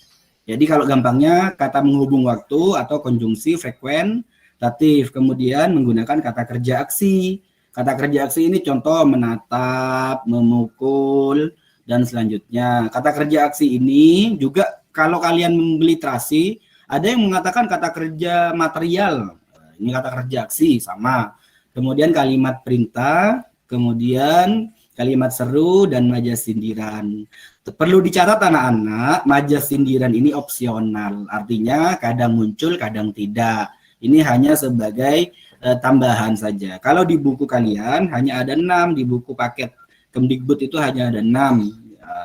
Jadi kalau gampangnya kata menghubung waktu atau konjungsi frekuentatif. Kemudian menggunakan kata kerja aksi. Kata kerja aksi ini contoh menatap, memukul, dan selanjutnya. Kata kerja aksi ini juga kalau kalian membeli literasi, ada yang mengatakan kata kerja material. Ini kata kerja aksi, sama. Kemudian kalimat perintah, kemudian kalimat seru, dan majas sindiran. Perlu dicatat anak-anak, majas sindiran ini opsional. Artinya kadang muncul, kadang tidak. Ini hanya sebagai tambahan saja. Kalau di buku kalian hanya ada 6, di buku paket Kemdikbud itu hanya ada 6.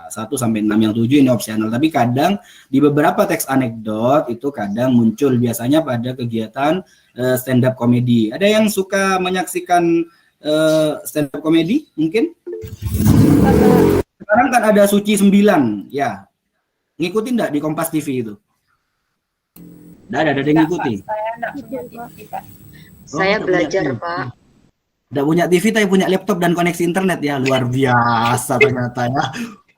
1 sampai 6, yang 7 ini opsional. Tapi kadang di beberapa teks anekdot itu kadang muncul, biasanya pada kegiatan stand up komedi. Ada yang suka menyaksikan stand up komedi mungkin? Sekarang kan ada Suci 9 ya. Ngikutin enggak di Kompas TV itu? Ada yang ngikutin? Saya belajar, Pak. Udah punya TV tapi punya laptop dan koneksi internet ya, luar biasa ternyata ya.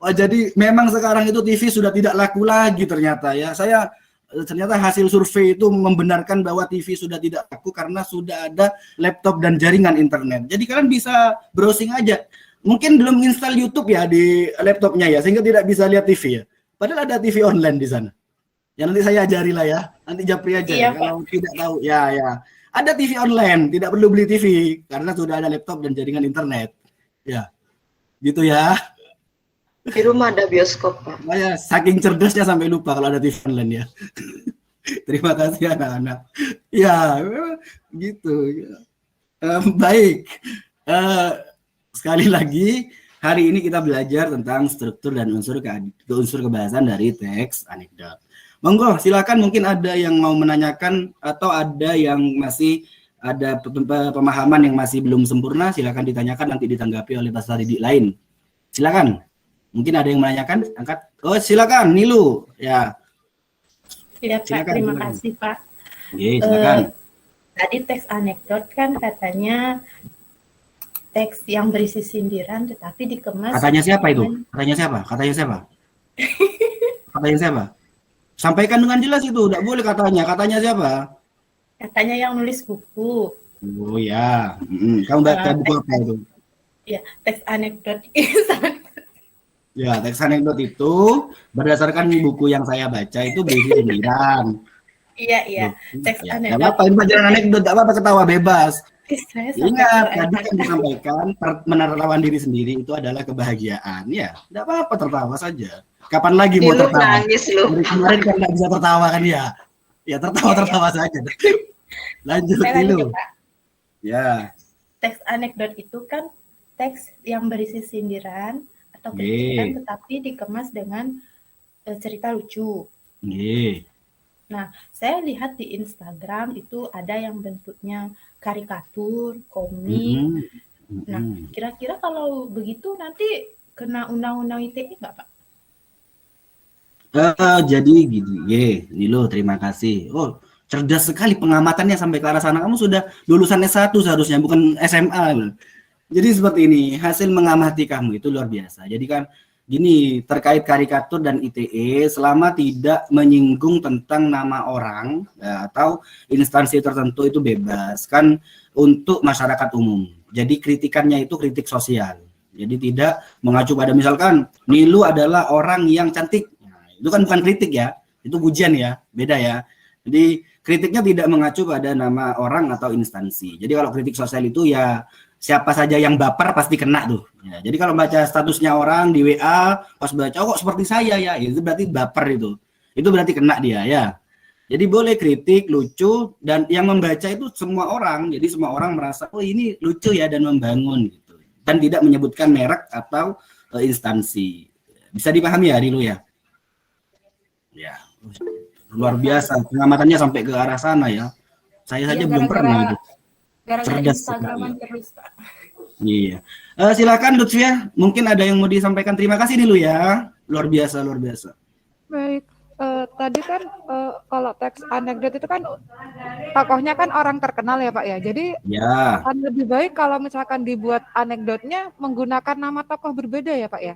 Oh, jadi memang sekarang itu TV sudah tidak laku lagi ternyata ya. Ternyata hasil survei itu membenarkan bahwa TV sudah tidak laku karena sudah ada laptop dan jaringan internet. Jadi kalian bisa browsing aja. Mungkin belum install YouTube ya di laptopnya ya, sehingga tidak bisa lihat TV ya. Padahal ada TV online di sana. Ya nanti saya ajari lah ya. Nanti japri aja Iya, kalau tidak tahu. Ya, ya. Ada TV online, tidak perlu beli TV karena sudah ada laptop dan jaringan internet. Ya. Gitu ya. Di rumah ada bioskop, Pak. Saya saking cerdasnya sampai lupa kalau ada TV online ya. Terima kasih anak-anak. Ya, gitu. Baik. Sekali lagi, hari ini kita belajar tentang struktur dan unsur kebahasaan dari teks anekdot. Monggo, silakan, mungkin ada yang mau menanyakan atau ada yang masih ada pemahaman yang masih belum sempurna, silakan ditanyakan, nanti ditanggapi oleh peserta didik lain. Silakan. Mungkin ada yang menanyakan, angkat. Oh, silakan Nilu. Ya. Iya, Pak. Silakan, Terima silakan. kasih, Pak. Oke, silakan. Tadi teks anekdot kan katanya teks yang berisi sindiran tetapi dikemas. Katanya siapa itu? dengan- Katanya siapa? Katanya siapa? Katanya siapa? Sampaikan dengan jelas itu, tidak boleh katanya. Katanya siapa? Katanya yang nulis buku. Oh ya, kamu baca buku apa itu? Ya, teks anekdot. Ya, teks anekdot itu berdasarkan buku yang saya baca itu berisi sindiran. Iya, iya. Teks Ya, anekdot. nggak apa-apa, ini pelajaran anekdot, nggak apa-apa ketawa bebas. Saya sampai Ingat, ke tadi air yang disampaikan menertawakan diri sendiri itu adalah kebahagiaan. Ya, tidak apa-apa, tertawa saja. Kapan lagi mau Nilu tertawa? nangis loh. Dari kemarin kan nggak bisa tertawa kan ya? Ya tertawa saja. Lanjut Saya dulu. lanjut, Pak. Ya. Teks anekdot itu kan teks yang berisi sindiran atau Oke. kritikan tetapi dikemas dengan cerita lucu. Nggih. Nah, saya lihat di Instagram itu ada yang bentuknya karikatur, komik. Nah, kira-kira kalau begitu nanti kena undang-undang ITE nggak, Pak? Jadi gini, Nilo, terima kasih. Oh, cerdas sekali pengamatannya sampai ke arah sana. Kamu sudah lulusan S1 seharusnya, bukan SMA. Jadi seperti ini, hasil mengamati kamu itu luar biasa. Jadi kan gini, terkait karikatur dan ITE, selama tidak menyinggung tentang nama orang ya, atau instansi tertentu itu bebas kan untuk masyarakat umum. Jadi kritikannya itu kritik sosial. Jadi tidak mengacu pada misalkan Nilu adalah orang yang cantik. Itu kan bukan kritik ya, itu pujian ya, beda ya. Jadi kritiknya tidak mengacu pada nama orang atau instansi. Jadi kalau kritik sosial itu ya siapa saja yang baper pasti kena tuh. Ya, jadi kalau baca statusnya orang di WA, pas baca oh, kok seperti saya ya, itu berarti baper itu. Itu berarti kena dia ya. Jadi boleh kritik, lucu, dan yang membaca itu semua orang. Jadi semua orang merasa oh ini lucu ya dan membangun gitu. Dan tidak menyebutkan merek atau instansi. Bisa dipahami ya Rilu ya? Ya, luar biasa pengamatannya sampai ke arah sana ya. Saya saja belum pernah itu. Gara-gara Cerdas Instagraman sekali. terus, Pak. Iya. Silakan Lutfia, mungkin ada yang mau disampaikan. Terima kasih dulu ya. Luar biasa, luar biasa. Baik, tadi kan kalau teks anekdot itu kan tokohnya kan orang terkenal ya Pak ya. Jadi Ya. kan lebih baik kalau misalkan dibuat anekdotnya menggunakan nama tokoh berbeda ya Pak ya.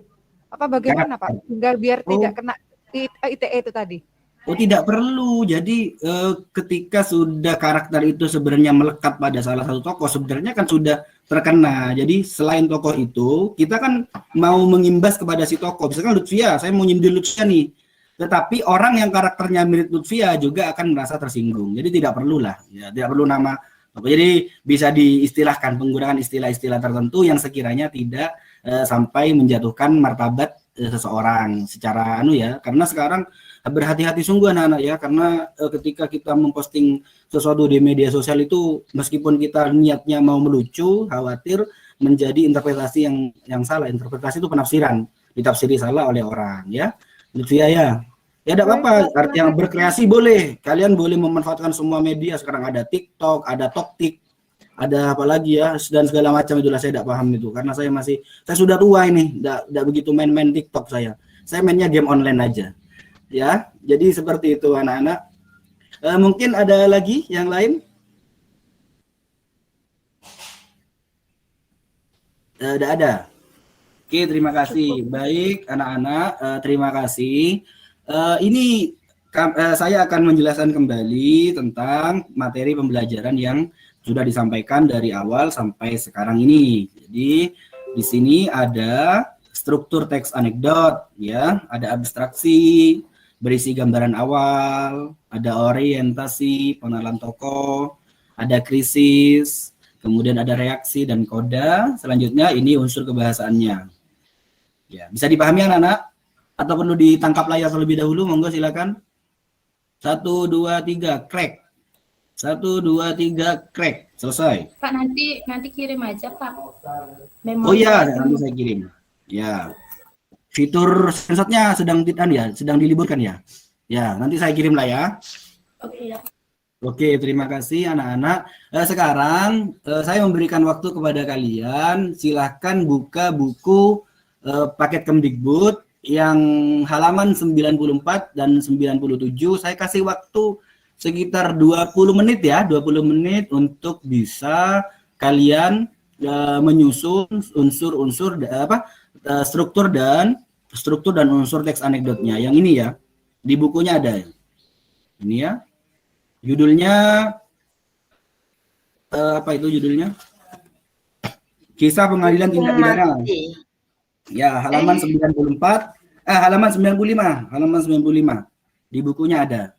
Apa bagaimana Pak? Hingga biar tidak kena ITE itu tadi. Oh tidak perlu. Jadi ketika sudah karakter itu sebenarnya melekat pada salah satu tokoh, sebenarnya kan sudah terkena. Jadi selain tokoh itu, kita kan mau mengimbas kepada si tokoh. Misalkan Lutfia, saya mau nyindir Lutfia nih. Tetapi orang yang karakternya mirip Lutfia juga akan merasa tersinggung. Jadi tidak perlulah, ya, tidak perlu nama tokoh. Jadi bisa diistilahkan, penggunaan istilah-istilah tertentu yang sekiranya tidak sampai menjatuhkan martabat seseorang secara ya. Karena sekarang berhati-hati sungguh anak-anak ya, karena ketika kita memposting sesuatu di media sosial itu meskipun kita niatnya mau melucu, khawatir menjadi interpretasi yang salah. Interpretasi itu penafsiran, ditafsiri salah oleh orang ya. Lutfia ya. Ya tidak apa-apa, yang berkreasi boleh. Kalian boleh memanfaatkan semua media. Sekarang ada TikTok, ada Toktik, ada apa lagi ya, dan segala macam itulah. Saya tidak paham itu karena saya sudah tua ini, tidak begitu main-main TikTok saya. Saya mainnya game online aja. Ya, jadi seperti itu anak-anak. Mungkin ada lagi yang lain? Tidak ada. Oke, terima kasih. Baik, anak-anak, terima kasih. Ini saya akan menjelaskan kembali tentang materi pembelajaran yang sudah disampaikan dari awal sampai sekarang ini. Jadi di sini ada struktur teks anekdot, ya, ada abstraksi. berisi gambaran awal, ada orientasi, pengenalan tokoh, ada krisis, kemudian ada reaksi dan koda. Selanjutnya ini unsur kebahasaannya. Ya, bisa dipahami anak-anak? Atau perlu ditangkap layar terlebih dahulu? Monggo silakan. 1, 2, 3, crack. 1, 2, 3, crack. Selesai. Pak, nanti kirim aja, Pak. Oh iya, nanti saya kirim. Ya. Fitur screenshotnya sedang diliburkan ya. Ya, nanti saya kirim lah ya. Oke ya. Oke, terima kasih anak-anak. Sekarang saya memberikan waktu kepada kalian. Silahkan buka buku paket Kemdikbud yang halaman 94 dan 97. Saya kasih waktu sekitar 20 menit ya, 20 menit untuk bisa kalian menyusun unsur-unsur struktur dan unsur teks anekdotnya. Yang ini ya, di bukunya ada. Ini ya. Judulnya apa itu judulnya? Kisah Pengadilan Tindak Pidana. Ya, halaman 94, halaman 95. Di bukunya ada.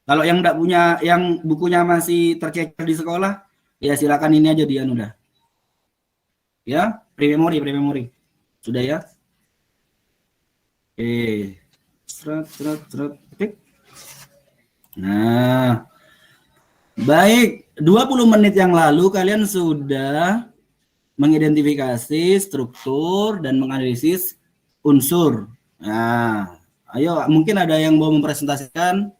Kalau yang enggak punya, yang bukunya masih tercecer di sekolah, ya silakan ini aja Dian udah. Ya, pre-memory. Sudah ya? Oke. Nah, baik, 20 menit yang lalu kalian sudah mengidentifikasi struktur dan menganalisis unsur. Nah, ayo mungkin ada yang mau mempresentasikan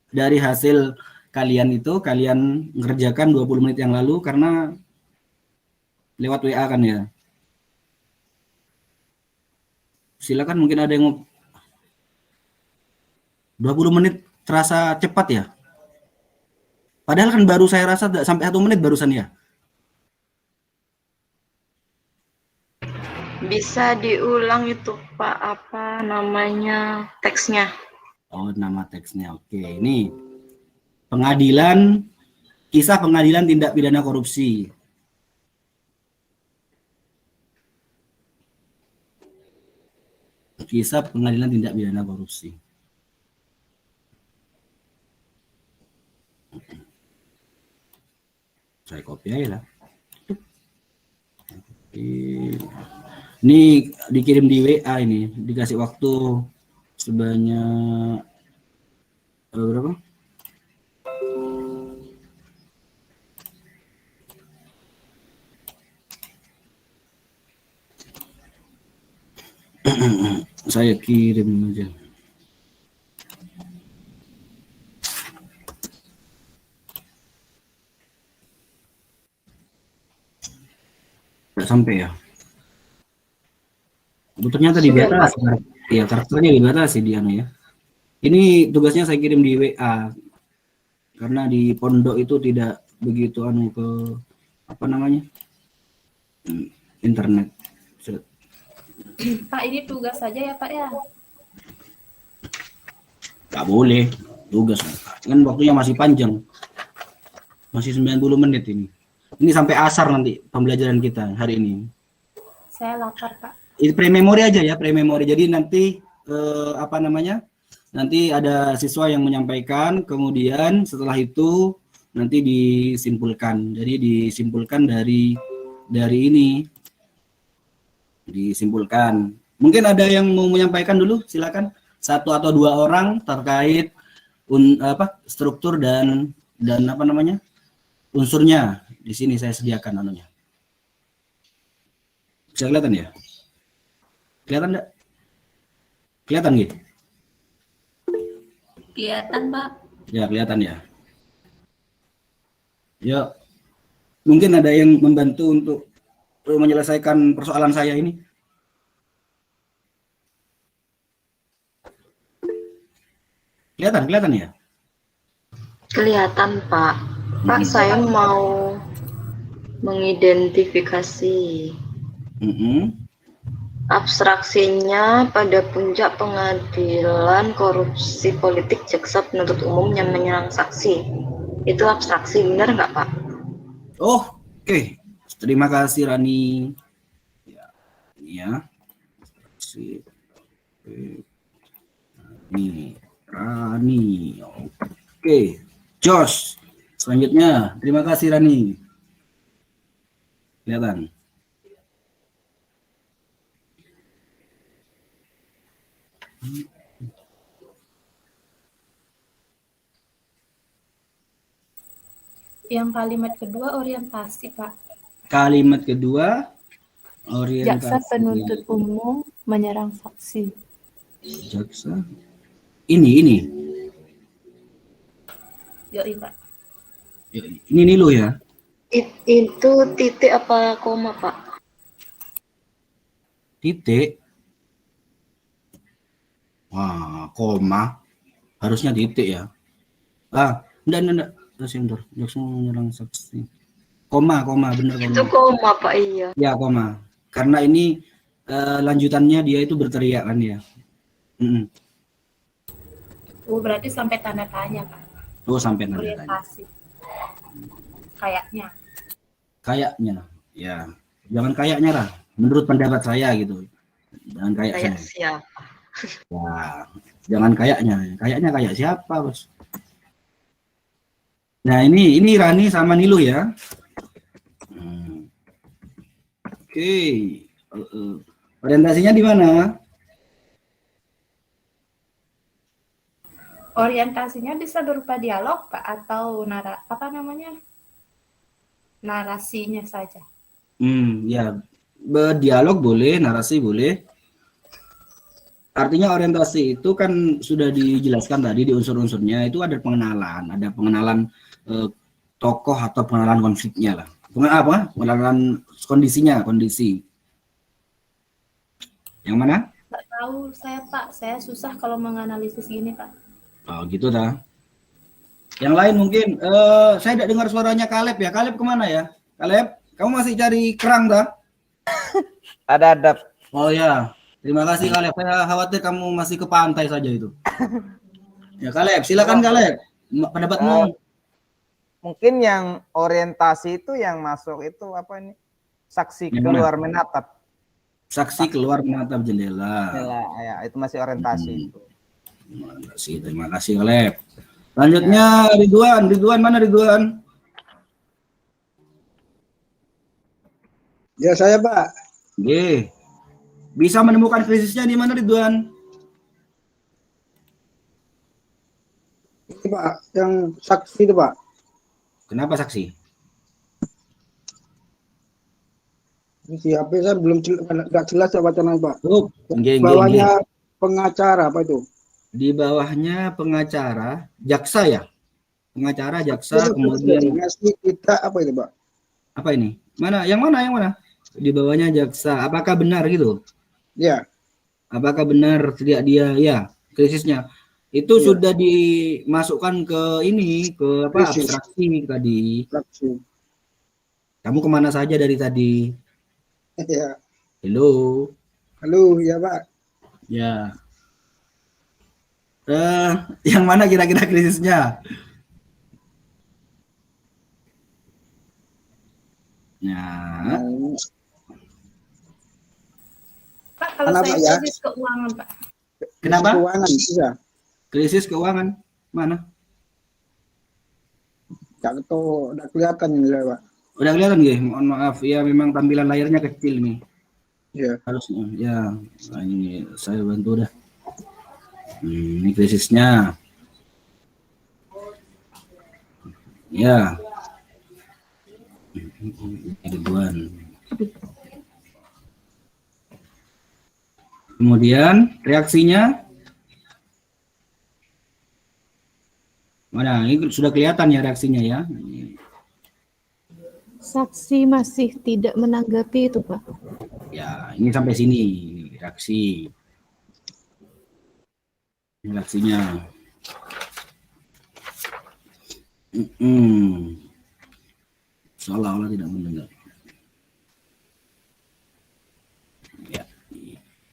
dari hasil kalian itu, kalian mengerjakan 20 menit yang lalu karena lewat WA kan ya. Silakan, mungkin ada yang mau. 20 menit terasa cepat ya. Padahal kan baru saya rasa tidak sampai 1 menit barusan ya. Bisa diulang itu Pak, apa namanya teksnya? Oh, nama teksnya. Oke, ini kisah pengadilan tindak pidana korupsi. Kisah pengadilan tindak pidana korupsi. Saya copy aja lah. Ini dikirim di WA ini, dikasih waktu sebanyak berapa? Saya kirim aja. Sampai ya. Ternyata dibatasi. Ya, karakternya dibatasi dia ya. Ini tugasnya saya kirim di WA. Karena di pondok itu tidak begitu ke apa namanya? Internet. Pak, ini tugas saja ya, Pak ya? Gak boleh. Tugas. Kan waktunya masih panjang. Masih 90 menit ini. Ini sampai asar nanti pembelajaran kita hari ini. Saya lapar, Pak. Ini pre-memory aja ya, pre-memory. Jadi nanti nanti ada siswa yang menyampaikan, kemudian setelah itu nanti disimpulkan. Jadi disimpulkan dari ini. Disimpulkan. Mungkin ada yang mau menyampaikan dulu, silakan. 1 atau 2 orang terkait struktur dan apa namanya? Unsurnya. Di sini saya sediakan anunya. Bisa kelihatan ya? Kelihatan enggak? Kelihatan gitu? Kelihatan, Pak. Ya, kelihatan ya. Ya, mungkin ada yang membantu untuk menyelesaikan persoalan saya ini. Kelihatan ya? Kelihatan, Pak. Pak, saya mau mengidentifikasi abstraksinya pada puncak pengadilan korupsi politik jaksa penuntut umum yang menyerang saksi. Itu abstraksi, benar nggak, Pak? Oh, oke. Terima kasih, Rani. Ya, ini ya. Nih, Rani. Oke, Josh. Selanjutnya, terima kasih Rani. Kelihatan. Yang kalimat kedua orientasi, Pak. Kalimat kedua orientasi. Jaksa penuntut umum menyerang saksi. Jaksa. Ini. Yoi, Pak. Ini Nilo ya. Itu titik apa koma, Pak? Titik. Wah, koma. Harusnya titik ya. Enggak. Jaksa menyerang saksi. Koma, benar koma. Itu koma, Pak, iya. Ya, koma. Karena ini lanjutannya dia itu berteriak kan ya. Oh, berarti sampai tanda tanya, Pak. Oh, sampai tanda tanya. Orientasi. Kayaknya. Ya. Jangan kayaknya lah. Menurut pendapat saya gitu. Jangan kayak Kayak saya. siapa? Ya, jangan kayaknya. Kayaknya kayak siapa, Bos? Nah, ini Rani sama Nilo ya. Oke. Orientasinya di mana? Orientasinya bisa berupa dialog, Pak, atau narasinya saja. Ya, berdialog boleh, narasi boleh. Artinya orientasi itu kan sudah dijelaskan tadi di unsur-unsurnya, itu ada pengenalan tokoh atau pengenalan konfliknya lah. Pengenalan kondisi. Yang mana? Nggak tahu saya, Pak. Saya susah kalau menganalisis gini, Pak. Oh gitu dah. Yang lain mungkin, saya tidak dengar suaranya Kaleb ya. Kaleb kemana ya? Kaleb, kamu masih cari kerang dah? Ada. Oh ya, terima kasih Kaleb. Saya khawatir kamu masih ke pantai saja itu. Ya Kaleb, silakan Kaleb. Pendapatmu. Mungkin yang orientasi itu yang masuk itu apa ini? Saksi keluar menatap. Saksi keluar menatap jendela. Ya, itu masih orientasi itu. Terima kasih Kaleb. Selanjutnya Ridwan mana Ridwan? Ya saya Pak. Oke. Bisa menemukan krisisnya di mana Ridwan? Ini Pak, yang saksi itu Pak. Kenapa saksi? Ini HP saya belum nggak jelas ya bacaan Pak. Bawahnya pengacara apa itu? Di bawahnya pengacara, jaksa ya? Pengacara, jaksa, kemudian kita apa itu Pak? Apa ini? Mana? Yang mana? Di bawahnya jaksa. Apakah benar gitu? Ya. Apakah benar tidak dia? Ya, krisisnya. Itu sudah dimasukkan ke ini, ke apa? Abstraksi tadi. Kamu kemana saja dari tadi? Ya. Halo, ya Pak. Ya. Yang mana kira-kira krisisnya? Nah. Pak, kalau saya krisis keuangan, Pak. Kenapa? Keuangan bisa. Krisis keuangan mana? Udah kelihatan ini Pak. Udah kelihatan nggih? Mohon maaf ya, memang tampilan layarnya kecil nih. Iya. Harusnya ya. Nah, ini saya bantu dah. Ini krisisnya. Ya. Ridwan. Kemudian reaksinya mana? Ini sudah kelihatan ya reaksinya ya. Saksi masih tidak menanggapi itu Pak. Ya, ini sampai sini reaksi. Reaksinya. Seolah-olah tidak mendengar.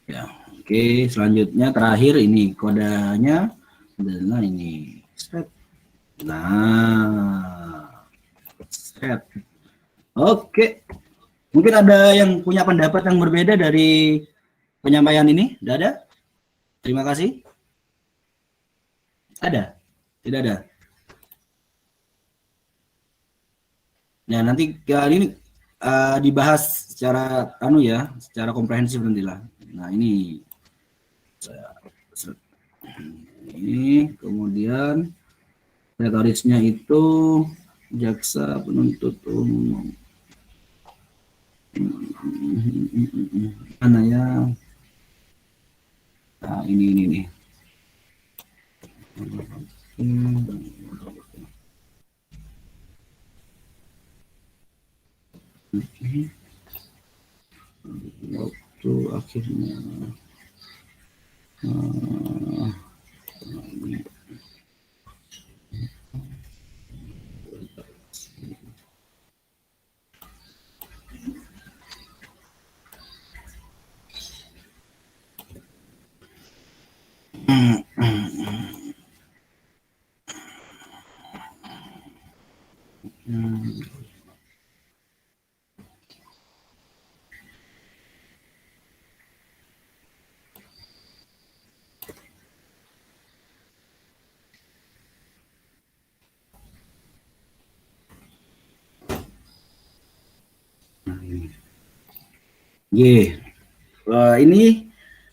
Ya, oke. Selanjutnya terakhir ini kodenya adalah ini. Set. Oke. Mungkin ada yang punya pendapat yang berbeda dari penyampaian ini? Tidak ada? Terima kasih. Ada? Tidak ada. Nah, nanti kali ini dibahas secara secara komprehensif nantilah. Nah, ini kemudian retorisnya itu jaksa penuntut umum. Mana ya? Nah, ini nih. Waktu akhirnya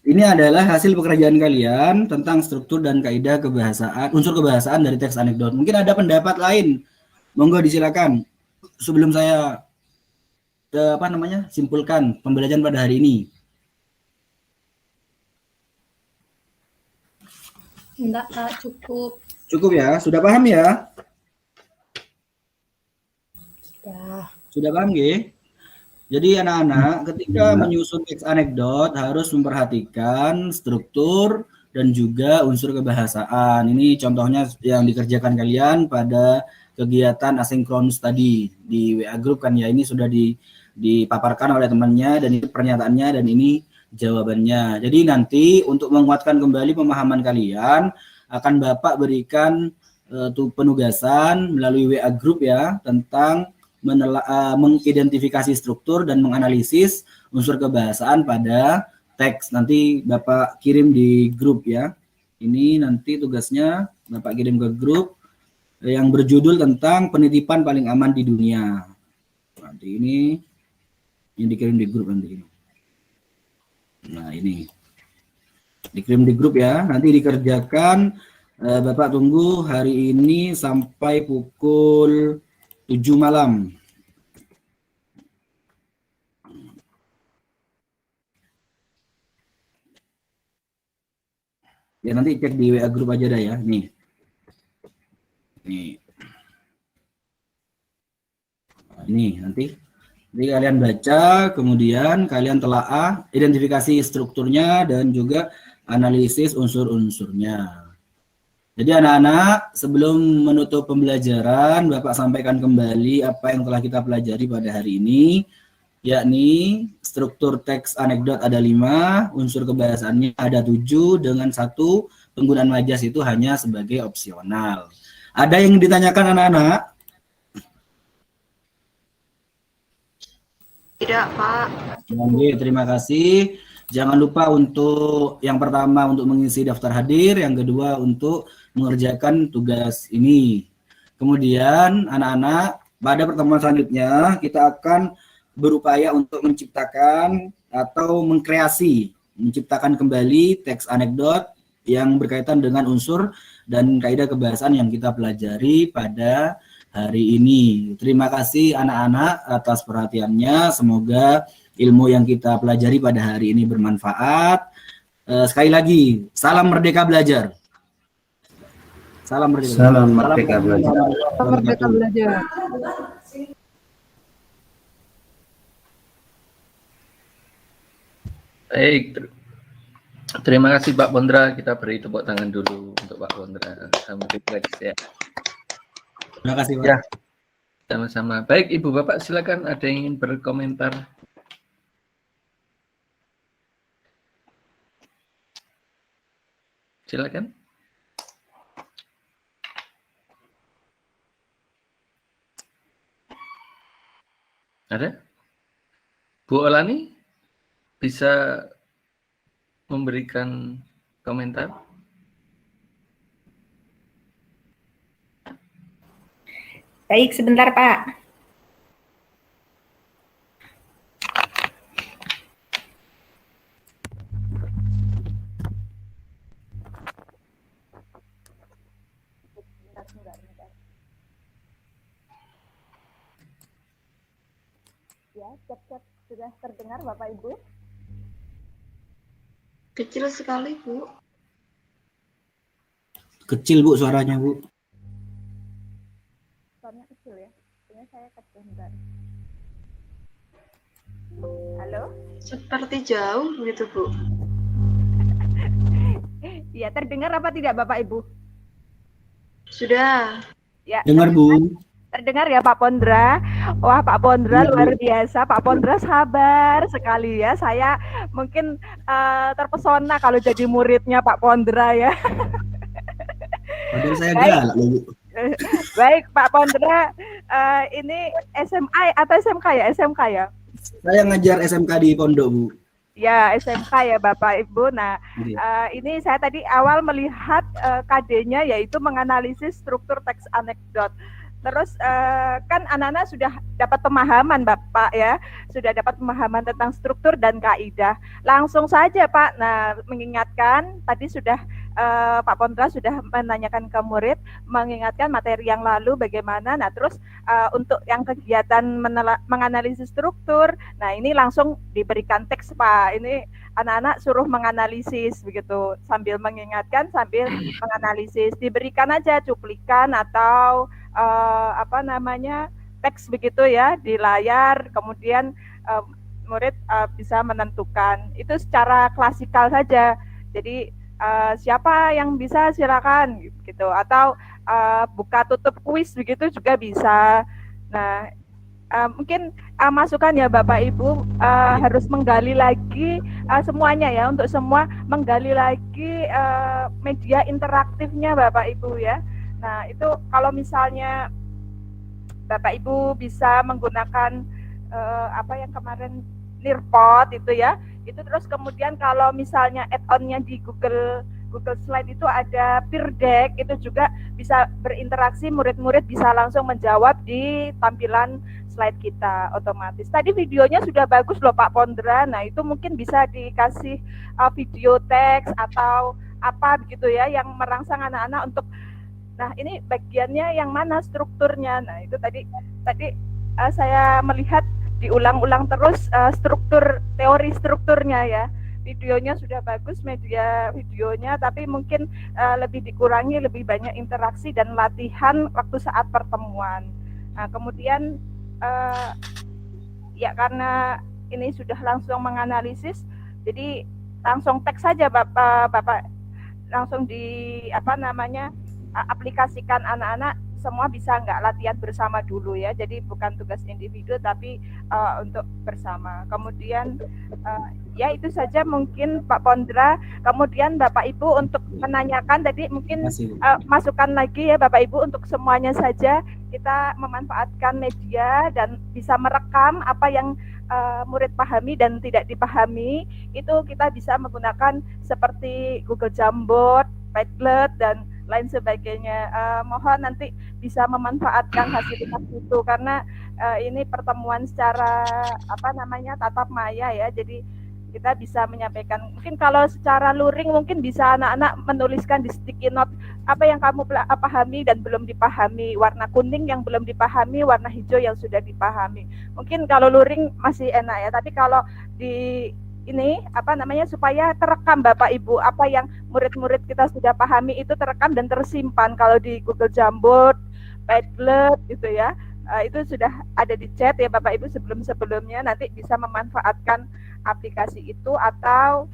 ini adalah hasil pekerjaan kalian tentang struktur dan kaidah kebahasaan, unsur kebahasaan dari teks anekdot. Mungkin ada pendapat lain, monggo disilakan. Sebelum saya simpulkan pembelajaran pada hari ini. Enggak, Kak, cukup. Cukup ya? Sudah paham ya? Sudah paham nggih? Jadi anak-anak ketika menyusun teks anekdot harus memperhatikan struktur dan juga unsur kebahasaan. Ini contohnya yang dikerjakan kalian pada kegiatan asinkronus tadi di WA Group kan ya. Ini sudah dipaparkan oleh temannya dan ini pernyataannya dan ini jawabannya. Jadi nanti untuk menguatkan kembali pemahaman kalian akan Bapak berikan penugasan melalui WA Group ya tentang mengidentifikasi struktur dan menganalisis unsur kebahasaan pada teks. Nanti Bapak kirim di grup ya. Ini nanti tugasnya Bapak kirim ke grup yang berjudul tentang penitipan paling aman di dunia. Nanti ini yang dikirim di grup nanti ini. Nah, ini dikirim di grup ya. Nanti dikerjakan. Bapak tunggu hari ini sampai pukul 7 malam. Ya nanti cek di WA grup aja dah ya. Nih. Nah, ini nanti kalian baca, kemudian kalian telaah identifikasi strukturnya dan juga analisis unsur-unsurnya. Jadi anak-anak, sebelum menutup pembelajaran, Bapak sampaikan kembali apa yang telah kita pelajari pada hari ini, yakni struktur teks anekdot ada 5, unsur kebahasaannya ada 7, dengan 1 penggunaan majas itu hanya sebagai opsional. Ada yang ditanyakan anak-anak? Tidak, Pak. Oke, terima kasih. Jangan lupa untuk yang pertama untuk mengisi daftar hadir, yang kedua untuk mengerjakan tugas ini. Kemudian anak-anak pada pertemuan selanjutnya kita akan berupaya untuk menciptakan atau menciptakan kembali teks anekdot yang berkaitan dengan unsur dan kaidah kebahasaan yang kita pelajari pada hari ini. Terima kasih anak-anak atas perhatiannya. Semoga ilmu yang kita pelajari pada hari ini bermanfaat. Sekali lagi, salam merdeka belajar. Salam merdeka. Salam merdeka belajar. Salam merdeka belajar. Baik, terima kasih Pak Pondra. Kita beri tepuk tangan dulu untuk Pak Pondra. Alhamdulillah ya. Terima kasih Pak. Ya, sama-sama. Baik Ibu Bapak, silakan ada yang ingin berkomentar. Silakan. Ada? Bu Olani bisa memberikan komentar? Baik, sebentar Pak. Ya, cek-cek sudah terdengar Bapak Ibu? Kecil sekali, Bu. Kecil Bu suaranya Bu. Suaranya kecil ya. Ini saya kecil bentar. Halo? Seperti jauh begitu, Bu. Iya, terdengar apa tidak Bapak Ibu? Sudah. Ya. Dengar Bu. Terdengar ya Pak Pondra. Wah Pak Pondra luar biasa. Pak Pondra sabar sekali ya. Saya mungkin terpesona kalau jadi muridnya Pak Pondra ya. Padahal saya galak loh Bu. Baik Pak Pondra, ini SMA atau SMK ya? SMK ya? Saya ngajar SMK di Pondok Bu. Ya SMK ya Bapak Ibu. Nah ini saya tadi awal melihat KD-nya yaitu menganalisis struktur teks anekdot. Terus kan anak-anak sudah dapat pemahaman Bapak ya, sudah dapat pemahaman tentang struktur dan kaidah. Langsung saja Pak, nah mengingatkan tadi sudah Pak Pondra sudah menanyakan ke murid, mengingatkan materi yang lalu bagaimana. Nah terus untuk yang kegiatan menganalisis struktur, nah ini langsung diberikan teks Pak. Ini anak-anak suruh menganalisis begitu, sambil mengingatkan, sambil menganalisis. Diberikan aja cuplikan atau teks begitu ya di layar, kemudian murid bisa menentukan itu secara klasikal saja. Jadi siapa yang bisa silakan gitu, atau buka tutup kuis begitu juga bisa. Nah mungkin masukan ya Bapak Ibu, harus menggali lagi semuanya ya, untuk semua menggali lagi media interaktifnya Bapak Ibu ya. Nah itu kalau misalnya Bapak Ibu bisa menggunakan yang kemarin Nearpod itu ya, itu terus kemudian kalau misalnya add-onnya di Google Slide itu ada peer deck, itu juga bisa berinteraksi, murid-murid bisa langsung menjawab di tampilan slide kita otomatis. Tadi videonya sudah bagus loh Pak Pondra, nah itu mungkin bisa dikasih video teks atau apa begitu ya yang merangsang anak-anak untuk, nah ini bagiannya yang mana strukturnya. Nah itu tadi saya melihat diulang-ulang terus teori strukturnya ya. Videonya sudah bagus, media videonya, tapi mungkin lebih dikurangi, lebih banyak interaksi dan latihan waktu saat pertemuan. Nah kemudian ya karena ini sudah langsung menganalisis, jadi langsung teks saja Bapak langsung di aplikasikan anak-anak semua bisa nggak latihan bersama dulu ya, jadi bukan tugas individu tapi untuk bersama. Kemudian ya itu saja mungkin Pak Pondra. Kemudian Bapak Ibu untuk menanyakan tadi mungkin masukan lagi ya Bapak Ibu, untuk semuanya saja kita memanfaatkan media dan bisa merekam apa yang murid pahami dan tidak dipahami. Itu kita bisa menggunakan seperti Google Jamboard, Padlet dan lain sebagainya. Mohon nanti bisa memanfaatkan fasilitas itu karena ini pertemuan secara tatap maya ya, jadi kita bisa menyampaikan. Mungkin kalau secara luring mungkin bisa anak-anak menuliskan di sticky note apa yang kamu pahami dan belum dipahami, warna kuning yang belum dipahami, warna hijau yang sudah dipahami. Mungkin kalau luring masih enak ya, tapi kalau di ini supaya terekam Bapak Ibu, apa yang murid-murid kita sudah pahami itu terekam dan tersimpan. Kalau di Google Jamboard, Padlet gitu ya, itu sudah ada di chat ya Bapak Ibu sebelum-sebelumnya, nanti bisa memanfaatkan aplikasi itu. Atau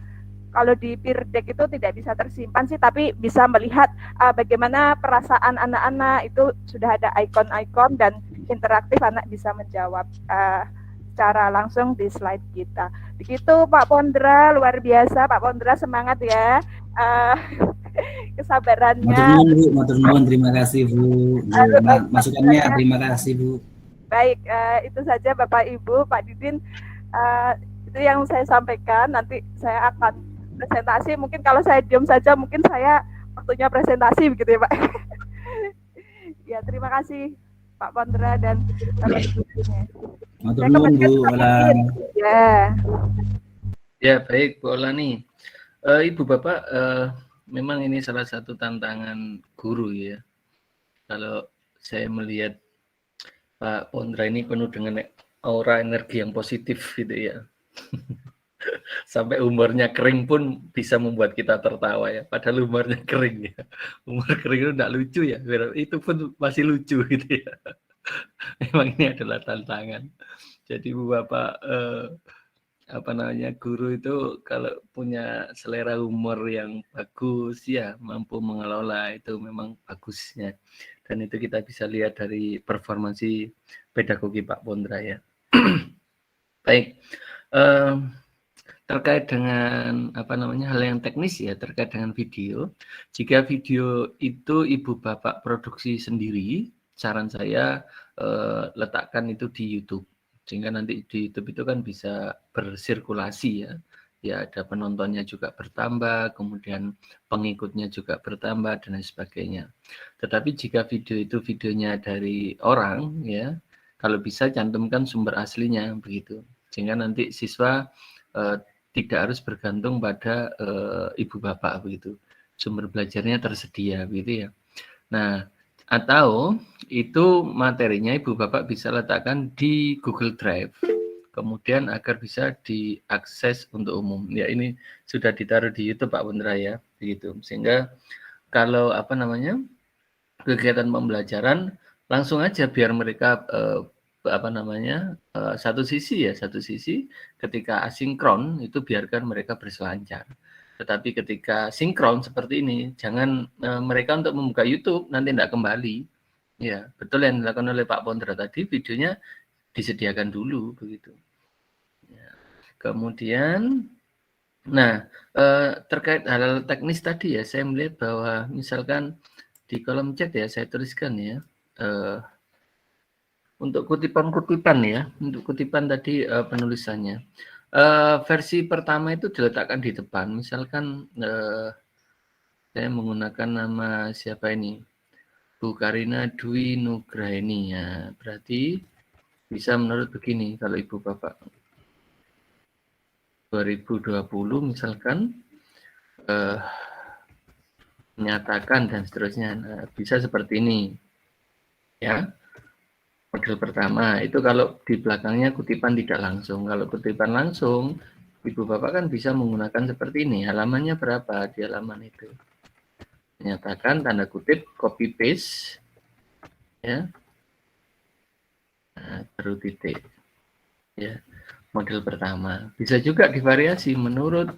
kalau di peer deck itu tidak bisa tersimpan sih, tapi bisa melihat bagaimana perasaan anak-anak, itu sudah ada ikon-ikon dan interaktif, anak bisa menjawab secara langsung di slide kita. Begitu Pak Pondra, luar biasa Pak Pondra, semangat ya. Kesabarannya. Matur nuwun, terima kasih Bu. Masukannya terima kasih Bu. Baik, itu saja Bapak Ibu, Pak Didin, itu yang saya sampaikan. Nanti saya akan presentasi, mungkin kalau saya diam saja mungkin saya waktunya presentasi begitu ya Pak. Ya terima kasih. Pak Pondra dan Bapak Ibu-nya. Matur nuwun Bu Ola. Ya. Ya, baik Bu Olani. Ibu Bapak, memang ini salah satu tantangan guru ya. Kalau saya melihat Pak Pondra ini penuh dengan aura energi yang positif gitu ya. Sampai humornya kering pun bisa membuat kita tertawa ya. Padahal humornya kering ya. Humor kering itu enggak lucu ya. Itu pun masih lucu gitu ya. Memang ini adalah tantangan. Jadi Bu Bapak apa namanya, guru itu kalau punya selera humor yang bagus ya, mampu mengelola, itu memang bagusnya. Dan itu kita bisa lihat dari performansi pedagogi Pak Pondra ya. Baik. Terkait dengan apa namanya, hal yang teknis ya, terkait dengan video. Jika video itu Ibu Bapak produksi sendiri, saran saya letakkan itu di YouTube. Sehingga nanti di YouTube itu kan bisa bersirkulasi ya. Ya, ada penontonnya juga bertambah, kemudian pengikutnya juga bertambah dan lain sebagainya. Tetapi jika video itu videonya dari orang ya, kalau bisa cantumkan sumber aslinya begitu. Sehingga nanti siswa tidak harus bergantung pada ibu bapak begitu. Sumber belajarnya tersedia begitu ya. Nah, atau itu materinya ibu bapak bisa letakkan di Google Drive. Kemudian agar bisa diakses untuk umum. Ya, ini sudah ditaruh di YouTube Pak Pondra ya, begitu. Sehingga kalau apa namanya, kegiatan pembelajaran langsung aja biar mereka apa namanya, satu sisi ketika asinkron itu biarkan mereka berselancar. Tetapi ketika sinkron seperti ini, jangan mereka untuk membuka YouTube nanti tidak kembali. Ya, betul yang dilakukan oleh Pak Pondra tadi, videonya disediakan dulu begitu. Ya. Kemudian, nah terkait hal teknis tadi ya, saya melihat bahwa misalkan di kolom chat ya saya tuliskan ya. Untuk kutipan-kutipan ya, untuk kutipan tadi penulisannya. Versi pertama itu diletakkan di depan, misalkan saya menggunakan nama siapa ini, Bu Karina Dwi Nugraini ya, berarti bisa menurut begini kalau Ibu Bapak 2020 misalkan menyatakan dan seterusnya, nah, bisa seperti ini ya. Model pertama itu kalau di belakangnya kutipan tidak langsung. Kalau kutipan langsung, Ibu Bapak kan bisa menggunakan seperti ini. Halamannya berapa di halaman itu? Menyatakan tanda kutip copy paste ya. Nah, baru titik. Ya. Model pertama. Bisa juga divariasi menurut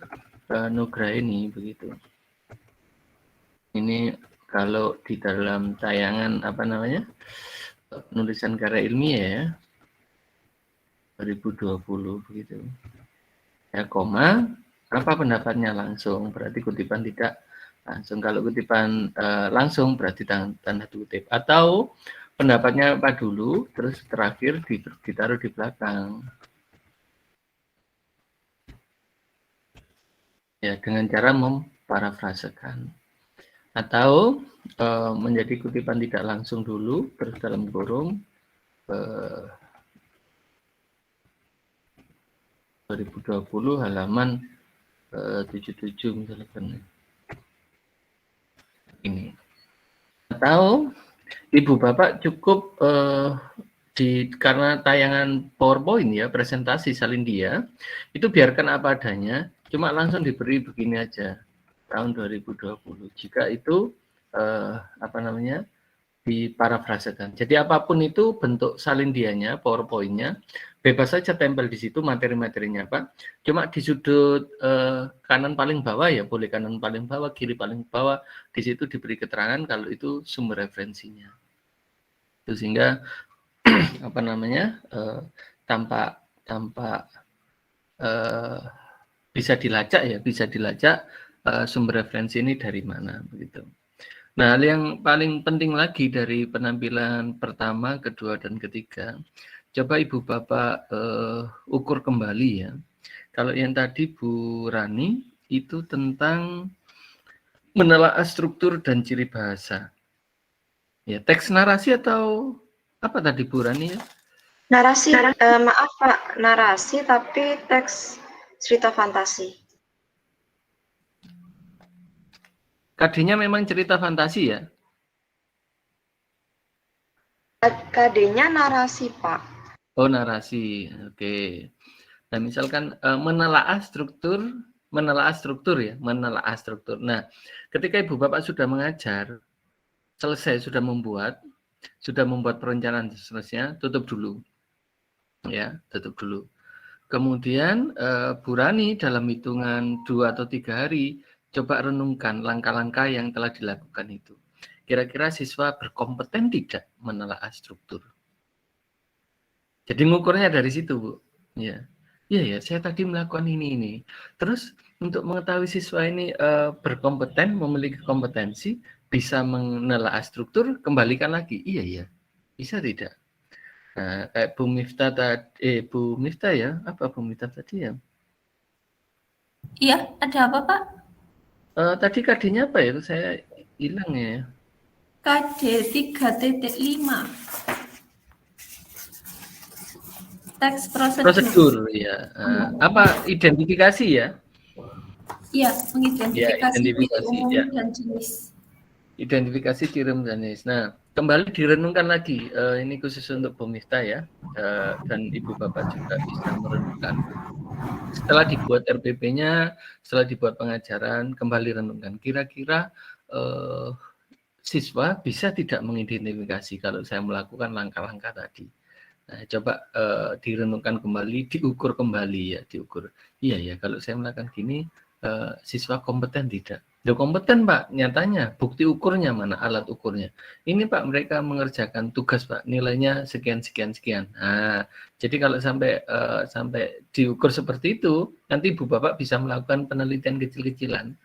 Nugra ini begitu. Ini kalau di dalam tayangan apa namanya? Penulisan karya ilmiah ya 2020 begitu ya, koma apa pendapatnya langsung, berarti kutipan tidak langsung. Kalau kutipan langsung berarti tanda kutip, atau pendapatnya apa dulu terus terakhir ditaruh di belakang ya, dengan cara memparafrasekan, atau menjadi kutipan tidak langsung dulu terus dalam kurung 2020 halaman 77 misalkan ini. Atau Ibu Bapak cukup karena tayangan PowerPoint ya, presentasi Salindia itu biarkan apa adanya, cuma langsung diberi begini aja tahun 2020. Jika itu apa namanya, diparafrasekan. Jadi apapun itu bentuk salindianya, PowerPoint-nya, bebas saja tempel di situ materi-materinya Pak. Cuma di sudut kanan paling bawah ya, boleh kanan paling bawah, kiri paling bawah, di situ diberi keterangan kalau itu sumber referensinya. Itu sehingga apa namanya, tampak bisa dilacak ya, bisa dilacak sumber referensi ini dari mana begitu. Nah, yang paling penting lagi dari penampilan pertama, kedua, dan ketiga, coba Ibu Bapak ukur kembali ya. Kalau yang tadi Bu Rani itu tentang menelaah struktur dan ciri bahasa. Ya, teks narasi atau Apa tadi Bu Rani ya? Narasi, maaf Pak, narasi tapi teks cerita fantasi. KD-nya memang cerita fantasi ya? KD-nya narasi Pak. Oh narasi, oke. Nah misalkan menelaah struktur ya, menelaah struktur. Nah ketika Ibu Bapak sudah mengajar, selesai sudah membuat perencanaan seterusnya, tutup dulu. Ya, tutup dulu. Kemudian Bu Rani dalam hitungan 2 atau 3 hari coba renungkan langkah-langkah yang telah dilakukan itu. Kira-kira siswa berkompeten tidak menelaah struktur? Jadi ngukurnya dari situ, Bu. Ya. Iya ya, saya tadi melakukan ini. Terus untuk mengetahui siswa ini berkompeten, memiliki kompetensi, bisa menelaah struktur, kembalikan lagi. Iya ya, bisa tidak? Nah, kayak Bu Miftah tadi, Bu Miftah ya, apa Bu Miftah tadi ya? Iya, ada apa Pak? Tadi KD-nya apa ya? Saya hilang ya. KD 3.5. Teks Prosedur ya. Apa identifikasi ya? Iya, mengidentifikasi identifikasi, umum ya. dan jenis. Identifikasi ciri umum dan jenis. Nah, kembali direnungkan lagi. Ini khusus untuk Bu Miftah ya, dan Ibu Bapak juga bisa merenungkan. Setelah dibuat RPP-nya, setelah dibuat pengajaran, kembali renungkan. Kira-kira siswa bisa tidak mengidentifikasi kalau saya melakukan langkah-langkah tadi. Nah, coba direnungkan kembali, diukur kembali ya, diukur. Iya ya, kalau saya melakukan gini, siswa kompeten tidak? Loh, kompeten Pak, nyatanya bukti ukurnya mana, alat ukurnya. Ini Pak, mereka mengerjakan tugas Pak, nilainya sekian. Nah, jadi kalau sampai diukur seperti itu, nanti Ibu Bapak bisa melakukan penelitian kecil-kecilan.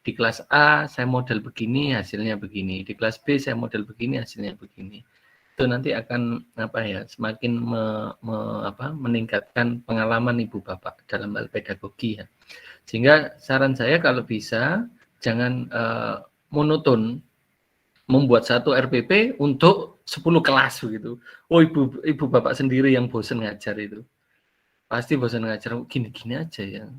Di kelas A saya model begini, hasilnya begini. Di kelas B saya model begini, hasilnya begini. Itu nanti akan semakin meningkatkan pengalaman Ibu Bapak dalam hal pedagogi ya. Sehingga saran saya kalau bisa jangan monoton membuat satu RPP untuk 10 kelas begitu. Oh Ibu Bapak sendiri yang bosan ngajar itu. Pasti bosan ngajar gini-gini aja ya.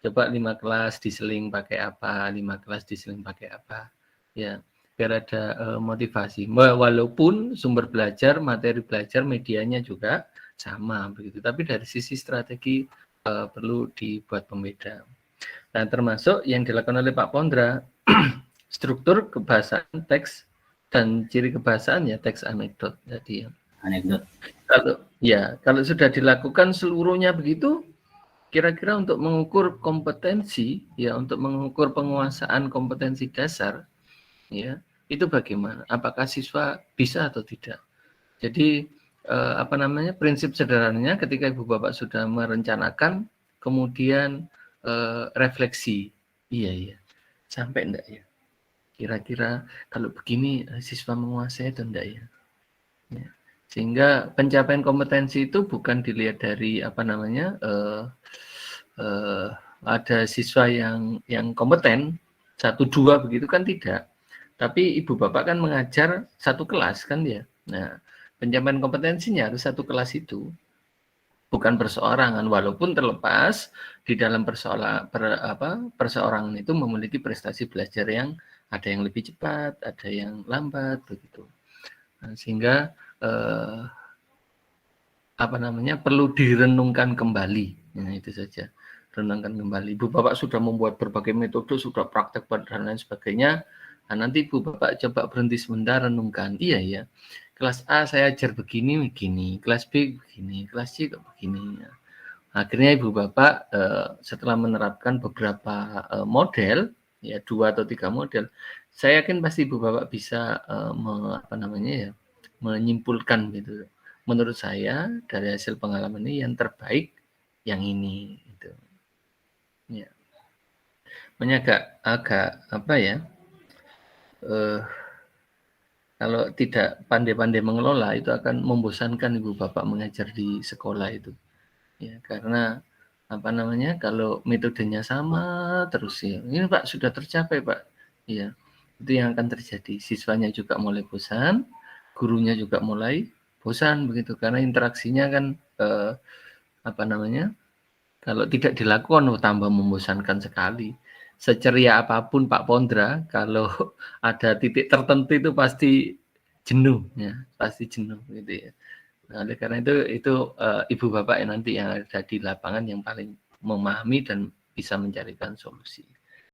Coba 5 kelas diseling pakai apa, 5 kelas diseling pakai apa. Ya. Biar ada motivasi, walaupun sumber belajar, materi belajar, medianya juga sama begitu, tapi dari sisi strategi perlu dibuat pembeda. Nah, termasuk yang dilakukan oleh Pak Pondra, struktur kebahasaan teks dan ciri kebahasaan ya teks anekdot. Jadi anekdot. Kalau sudah dilakukan seluruhnya begitu, kira-kira untuk mengukur kompetensi ya, untuk mengukur penguasaan kompetensi dasar ya, itu bagaimana? Apakah siswa bisa atau tidak? Jadi prinsip sederhananya ketika Ibu Bapak sudah merencanakan, kemudian refleksi, iya, sampai enggak ya? Kira-kira kalau begini siswa menguasai atau enggak ya? Sehingga pencapaian kompetensi itu bukan dilihat dari ada siswa yang kompeten 1-2 begitu kan tidak. Tapi Ibu Bapak kan mengajar 1 kelas kan ya. Nah, pencapaian kompetensinya harus 1 kelas itu. Bukan perseorangan, walaupun terlepas di dalam perseorangan itu memiliki prestasi belajar yang ada yang lebih cepat, ada yang lambat begitu. Nah, sehingga perlu direnungkan kembali. Nah, itu saja. Renungkan kembali. Ibu Bapak sudah membuat berbagai metode, sudah praktek dan lain sebagainya. Nah, nanti Ibu Bapak coba berhenti sebentar, renungkan. Iya ya, kelas A saya ajar begini, kelas B begini, kelas C kok begini. Ya. Akhirnya Ibu Bapak setelah menerapkan beberapa model, ya 2 atau 3 model, saya yakin pasti Ibu Bapak bisa menyimpulkan gitu. Menurut saya dari hasil pengalaman ini yang terbaik yang ini. Gitu. Ya. Makanya agak kalau tidak pandai-pandai mengelola itu akan membosankan Ibu Bapak mengajar di sekolah itu. Ya, karena kalau metodenya sama terus ya. Ini Pak sudah tercapai Pak. Ya. Itu yang akan terjadi. Siswanya juga mulai bosan, gurunya juga mulai bosan begitu, karena interaksinya kan apa namanya, kalau tidak dilakukan tambah membosankan sekali. Seceria apapun Pak Pondra, kalau ada titik tertentu itu pasti jenuh, ya, pasti jenuh gitu ya. Nah, oleh karena itu ibu bapak yang nanti yang ada di lapangan yang paling memahami dan bisa mencarikan solusi.